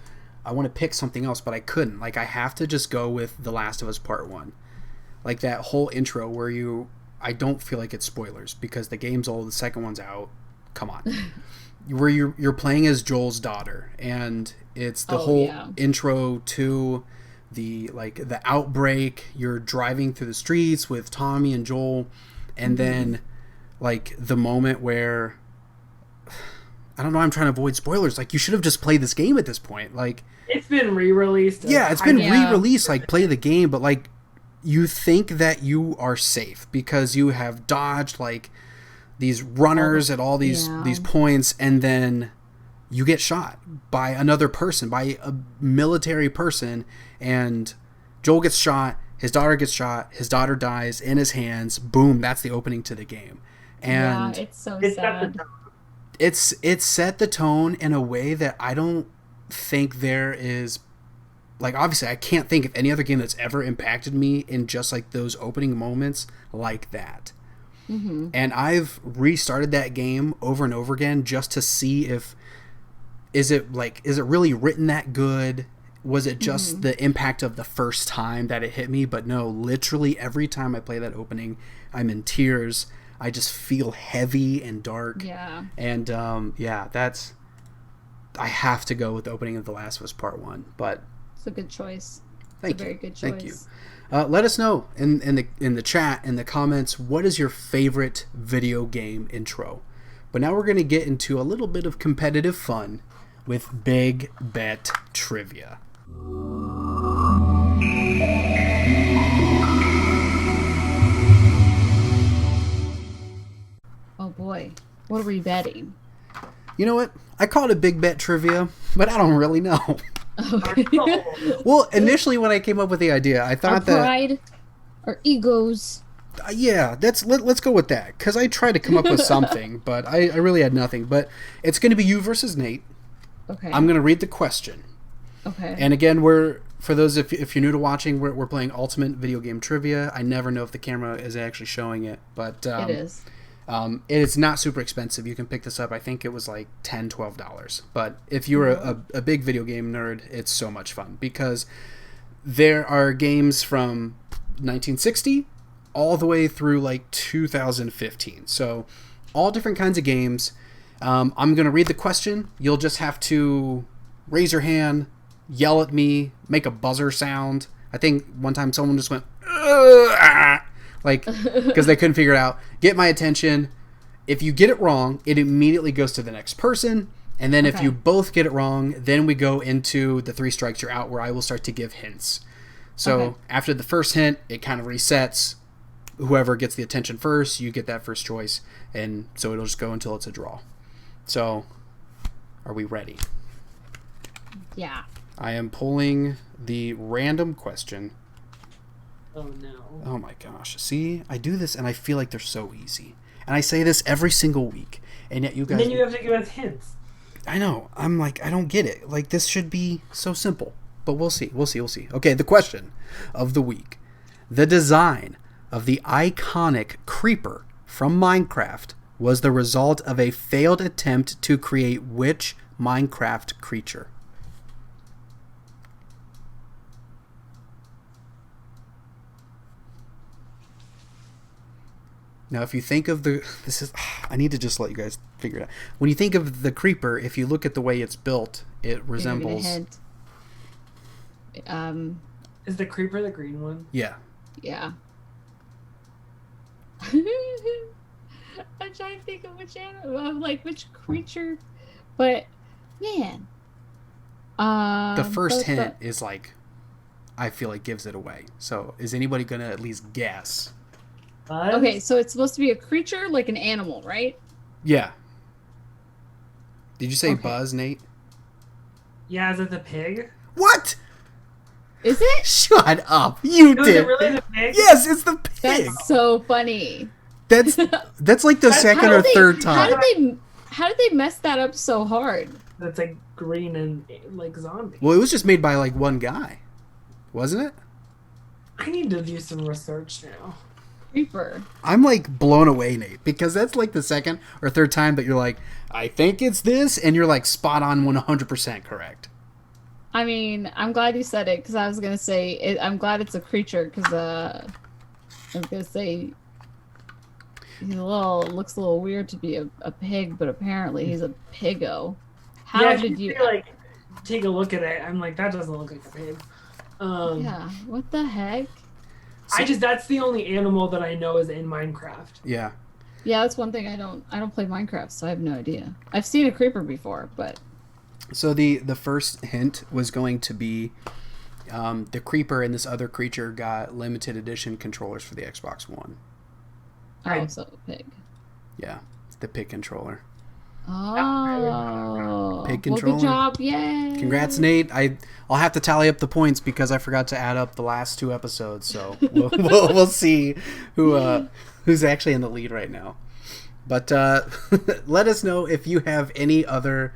to pick something else, but I couldn't. Like, I have to just go with The Last of Us Part 1. Like, that whole intro where I don't feel like it's spoilers because the game's old, the second one's out. Come on. Where you're playing as Joel's daughter, and it's the whole intro to the outbreak. You're driving through the streets with Tommy and Joel, and then like the moment where, I don't know, I'm trying to avoid spoilers. Like, you should have just played this game at this point. Like, it's been re-released. Yeah, it's been re-released. Like, play the game, but like, you think that you are safe because you have dodged like these runners at all these points, and then you get shot by another person, by a military person, and Joel gets shot, his daughter gets shot, his daughter dies in his hands. Boom, that's the opening to the game. And yeah, it's so sad. It's set the tone in a way that I don't think there is, like, obviously I can't think of any other game that's ever impacted me in just like those opening moments like that. Mm-hmm. And I've restarted that game over and over again just to see is it really written that good? Was it just the impact of the first time that it hit me? But no, literally every time I play that opening, I'm in tears. I just feel heavy and dark. Yeah. And that's, I have to go with the opening of The Last of Us Part 1. But it's a good choice. Thank it's a you. very good choice. Thank you. Let us know in the chat, in the comments, what is your favorite video game intro. But now we're going to get into a little bit of competitive fun with Big Bet Trivia. Oh boy, what are we betting? You know what? I called it Big Bet Trivia, but I don't really know. Okay. Well, initially when I came up with the idea, I thought that pride, our egos. Yeah, let's go with that, because I tried to come up with something, but I really had nothing. But it's going to be you versus Nate. Okay. I'm going to read the question. Okay. And again, for those if you're new to watching, we're playing Ultimate Video Game Trivia. I never know if the camera is actually showing it, but it is. It's not super expensive. You can pick this up. I think it was like $10, $12. But if you're a big video game nerd, it's so much fun because there are games from 1960 all the way through like 2015. So all different kinds of games. I'm going to read the question. You'll just have to raise your hand, yell at me, make a buzzer sound. I think one time someone just went, like, because they couldn't figure it out. Get my attention. If you get it wrong, it immediately goes to the next person. And then if you both get it wrong, then we go into the 3 strikes you're out, where I will start to give hints. So after the first hint, it kind of resets. Whoever gets the attention first, you get that first choice. And so it'll just go until it's a draw. So are we ready? Yeah. I am pulling the random question. Oh, no. Oh, my gosh. See, I do this, and I feel like they're so easy. And I say this every single week. And yet you guys... And then you have to give us hints. I know. I'm like, I don't get it. Like, this should be so simple. But we'll see. We'll see. We'll see. Okay, the question of the week. The design of the iconic creeper from Minecraft was the result of a failed attempt to create which Minecraft creature? Now, if you think of I need to just let you guys figure it out. When you think of the creeper, if you look at the way it's built, it resembles... Is the creeper the green one? Yeah. Yeah. I'm trying to think of which animal, like which creature, but man. The first hint is like, I feel like gives it away. So is anybody going to at least guess? Buzz? Okay, so it's supposed to be a creature, like an animal, right? Yeah. Did you say Buzz, Nate? Yeah, is it the pig? What? Is it? Shut up. You Was did. it really the pig? Yes, it's the pig. That's so funny. That's like the second or third time. How did they mess that up so hard? That's like green and like zombie. Well, it was just made by like one guy, wasn't it? I need to do some research now. Creeper. I'm like blown away, Nate, because that's like the second or third time that you're like, I think it's this, and you're like spot on 100% correct. I mean, I'm glad you said it, because I was gonna say I'm glad it's a creature, because I was gonna say looks a little weird to be a pig, but apparently he's a piggo. How did you like take a look at it? I'm like, that doesn't look like a pig. Yeah, what the heck? That's the only animal that I know is in Minecraft. Yeah. Yeah, that's one thing I don't play Minecraft, so I have no idea. I've seen a creeper before, but so the first hint was going to be the creeper and this other creature got limited edition controllers for the Xbox One. So pig. Yeah, the pig controller. Oh, pig controller. Well, good job! Yay! Congrats, Nate. I'll have to tally up the points because I forgot to add up the last 2 episodes. So we'll see who's actually in the lead right now. But let us know if you have any other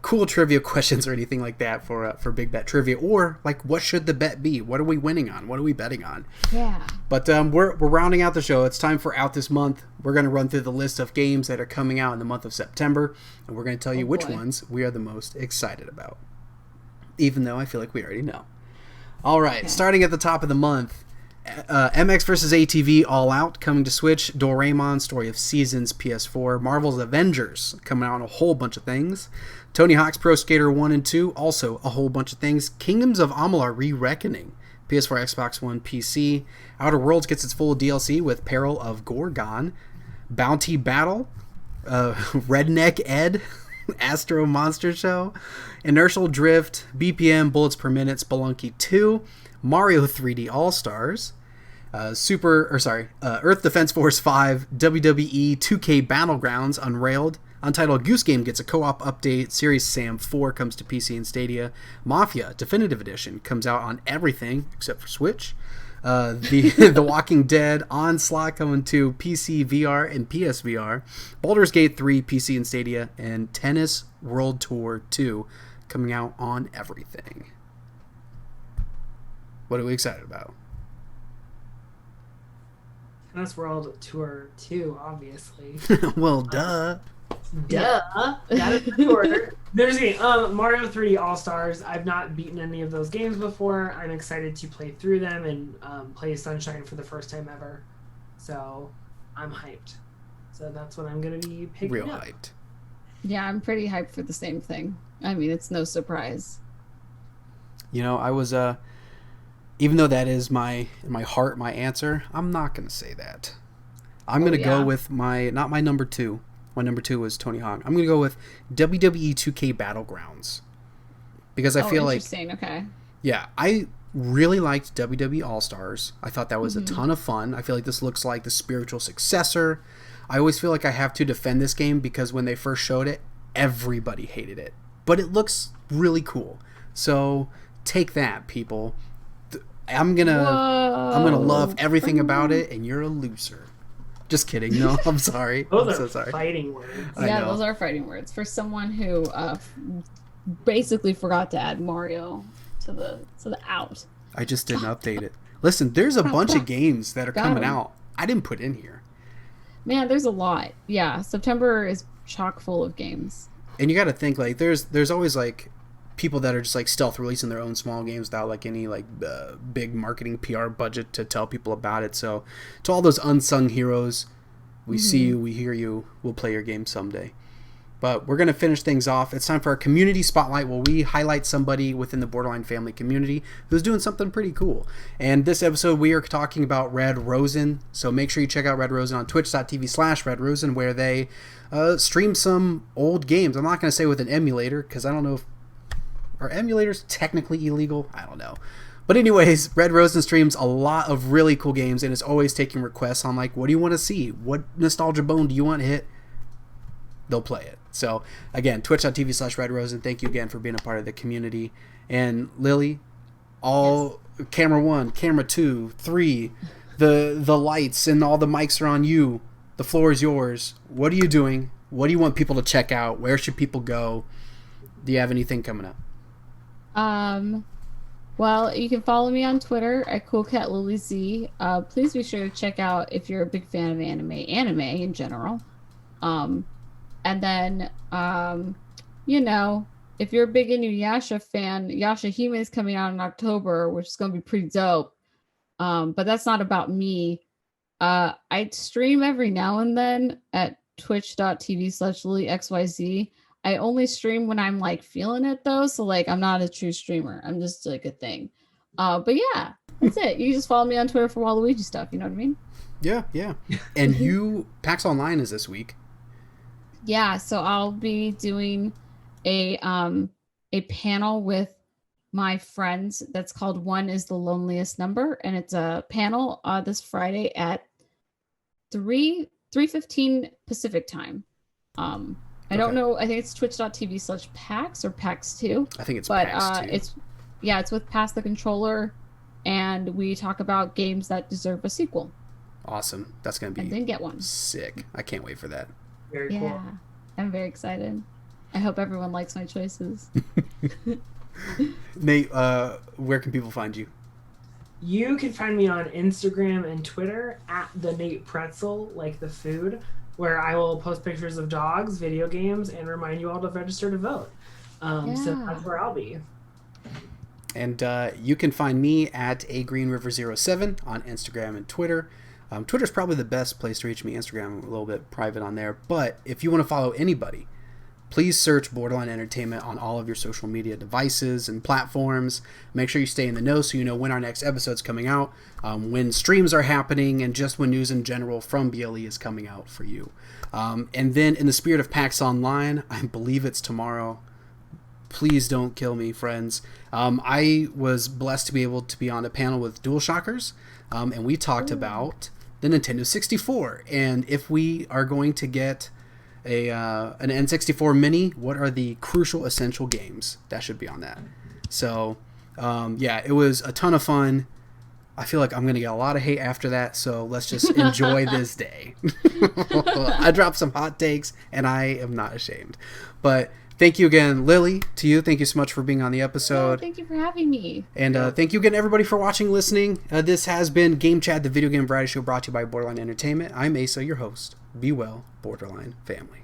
cool trivia questions or anything like that for Big Bet Trivia, or like what should the bet be? What are we winning on? What are we betting on? Yeah. But we're rounding out the show. It's time for Out This Month. We're going to run through the list of games that are coming out in the month of September, and we're going to tell you which ones we are the most excited about, even though I feel like we already know. All right, starting at the top of the month, MX vs. ATV All Out coming to Switch, Doraemon Story of Seasons PS4, Marvel's Avengers coming out on a whole bunch of things, Tony Hawk's Pro Skater 1 and 2, also a whole bunch of things, Kingdoms of Amalur Re-Reckoning, PS4, Xbox One, PC, Outer Worlds gets its full DLC with Peril of Gorgon, Bounty Battle, Redneck Ed, Astro Monster Show, Inertial Drift, BPM Bullets Per Minute, Spelunky 2, Mario 3D All-Stars, Earth Defense Force 5, WWE 2K Battlegrounds Unrailed, Untitled Goose Game gets a co-op update, Series Sam 4 comes to PC and Stadia, Mafia Definitive Edition comes out on everything except for Switch, The Walking Dead Onslaught coming to PC, VR, and PSVR, Baldur's Gate 3 PC and Stadia, and Tennis World Tour 2 coming out on everything. What are we excited about? Tennis World Tour 2, obviously. Well, duh. Duh. That is for sure. There's a Mario 3D All Stars. I've not beaten any of those games before. I'm excited to play through them and play Sunshine for the first time ever. So I'm hyped. So that's what I'm gonna be picking Real up. hyped. Yeah, I'm pretty hyped for the same thing. I mean, it's no surprise. You know, I was even though that is my in my heart my answer, I'm not gonna say that. I'm gonna go with not my number two. My number two was Tony Hawk. I'm gonna go with WWE 2K Battlegrounds because I feel like okay. Yeah, I really liked WWE All Stars. I thought that was a ton of fun. I feel like this looks like the spiritual successor. I always feel like I have to defend this game because when they first showed it, everybody hated it. But it looks really cool. So take that, people. I'm gonna love everything about it, and you're a loser. Just kidding. No, I'm sorry. Those I'm are so sorry. fighting words. Yeah, those are fighting words for someone who basically forgot to add Mario to the out. I just didn't update it. Listen, there's a bunch of games that are coming out. I didn't put in here. Man, there's a lot. Yeah, September is chock full of games. And you got to think like there's always like people that are just like stealth releasing their own small games without like any like big marketing PR budget to tell people about it. So to all those unsung heroes, we see you, we hear you, we'll play your game someday. But we're going to finish things off. It's time for our community spotlight where we highlight somebody within the Borderline family community who's doing something pretty cool. And this episode we are talking about Red Rosen. So make sure you check out Red Rosen on twitch.tv/Red Rosen where they stream some old games. I'm not going to say with an emulator because I don't know if are emulators technically illegal? I don't know. But anyways, Red Rosen streams a lot of really cool games and is always taking requests on like, what do you want to see? What nostalgia bone do you want to hit? They'll play it. So again, twitch.tv/Red Rosen. Thank you again for being a part of the community. And Lily, camera 1, camera 2, 3, the lights and all the mics are on you. The floor is yours. What are you doing? What do you want people to check out? Where should people go? Do you have anything coming up? Well, you can follow me on Twitter at CoolCatLilyZ. Please be sure to check out if you're a big fan of anime in general. And then, you know, if you're a big Inuyasha fan, Yasha Hime is coming out in October, which is going to be pretty dope. But that's not about me. I stream every now and then at twitch.tv/LilyXYZ. I only stream when I'm like feeling it though. So like, I'm not a true streamer. I'm just like a thing. But yeah, that's it. You just follow me on Twitter for Waluigi stuff. You know what I mean? Yeah. And PAX Online is this week. Yeah, so I'll be doing a panel with my friends that's called One is the Loneliest Number, and it's a panel this Friday at 3:15 Pacific time. I don't know. I think it's twitch.tv/PAX or PAX2. I think it's PAX2. It's with Pass the Controller, and we talk about games that deserve a sequel. Awesome. That's going to be and then get one. Sick. I can't wait for that. Very cool. Yeah, I'm very excited. I hope everyone likes my choices. Nate, where can people find you? You can find me on Instagram and Twitter at the Nate Pretzel, like the food, where I will post pictures of dogs, video games, and remind you all to register to vote. So that's where I'll be. And you can find me at agreenriver07 on Instagram and Twitter. Twitter's probably the best place to reach me. Instagram, I'm a little bit private on there. But if you want to follow anybody, please search Borderline Entertainment on all of your social media devices and platforms. Make sure you stay in the know so you know when our next episode's coming out, when streams are happening, and just when news in general from BLE is coming out for you. And then in the spirit of PAX Online, I believe it's tomorrow. Please don't kill me, friends. I was blessed to be able to be on a panel with DualShockers, and we talked about the Nintendo 64. And if we are going to get an N64 Mini, what are the crucial essential games that should be on that? So, it was a ton of fun. I feel like I'm going to get a lot of hate after that, so let's just enjoy this day. I dropped some hot takes, and I am not ashamed. But thank you again, Lily, to you. Thank you so much for being on the episode. Thank you for having me. And thank you again, everybody, for watching, listening. This has been GameChat, the video game variety show brought to you by Borderline Entertainment. I'm Asa, your host. Be well, Borderline family.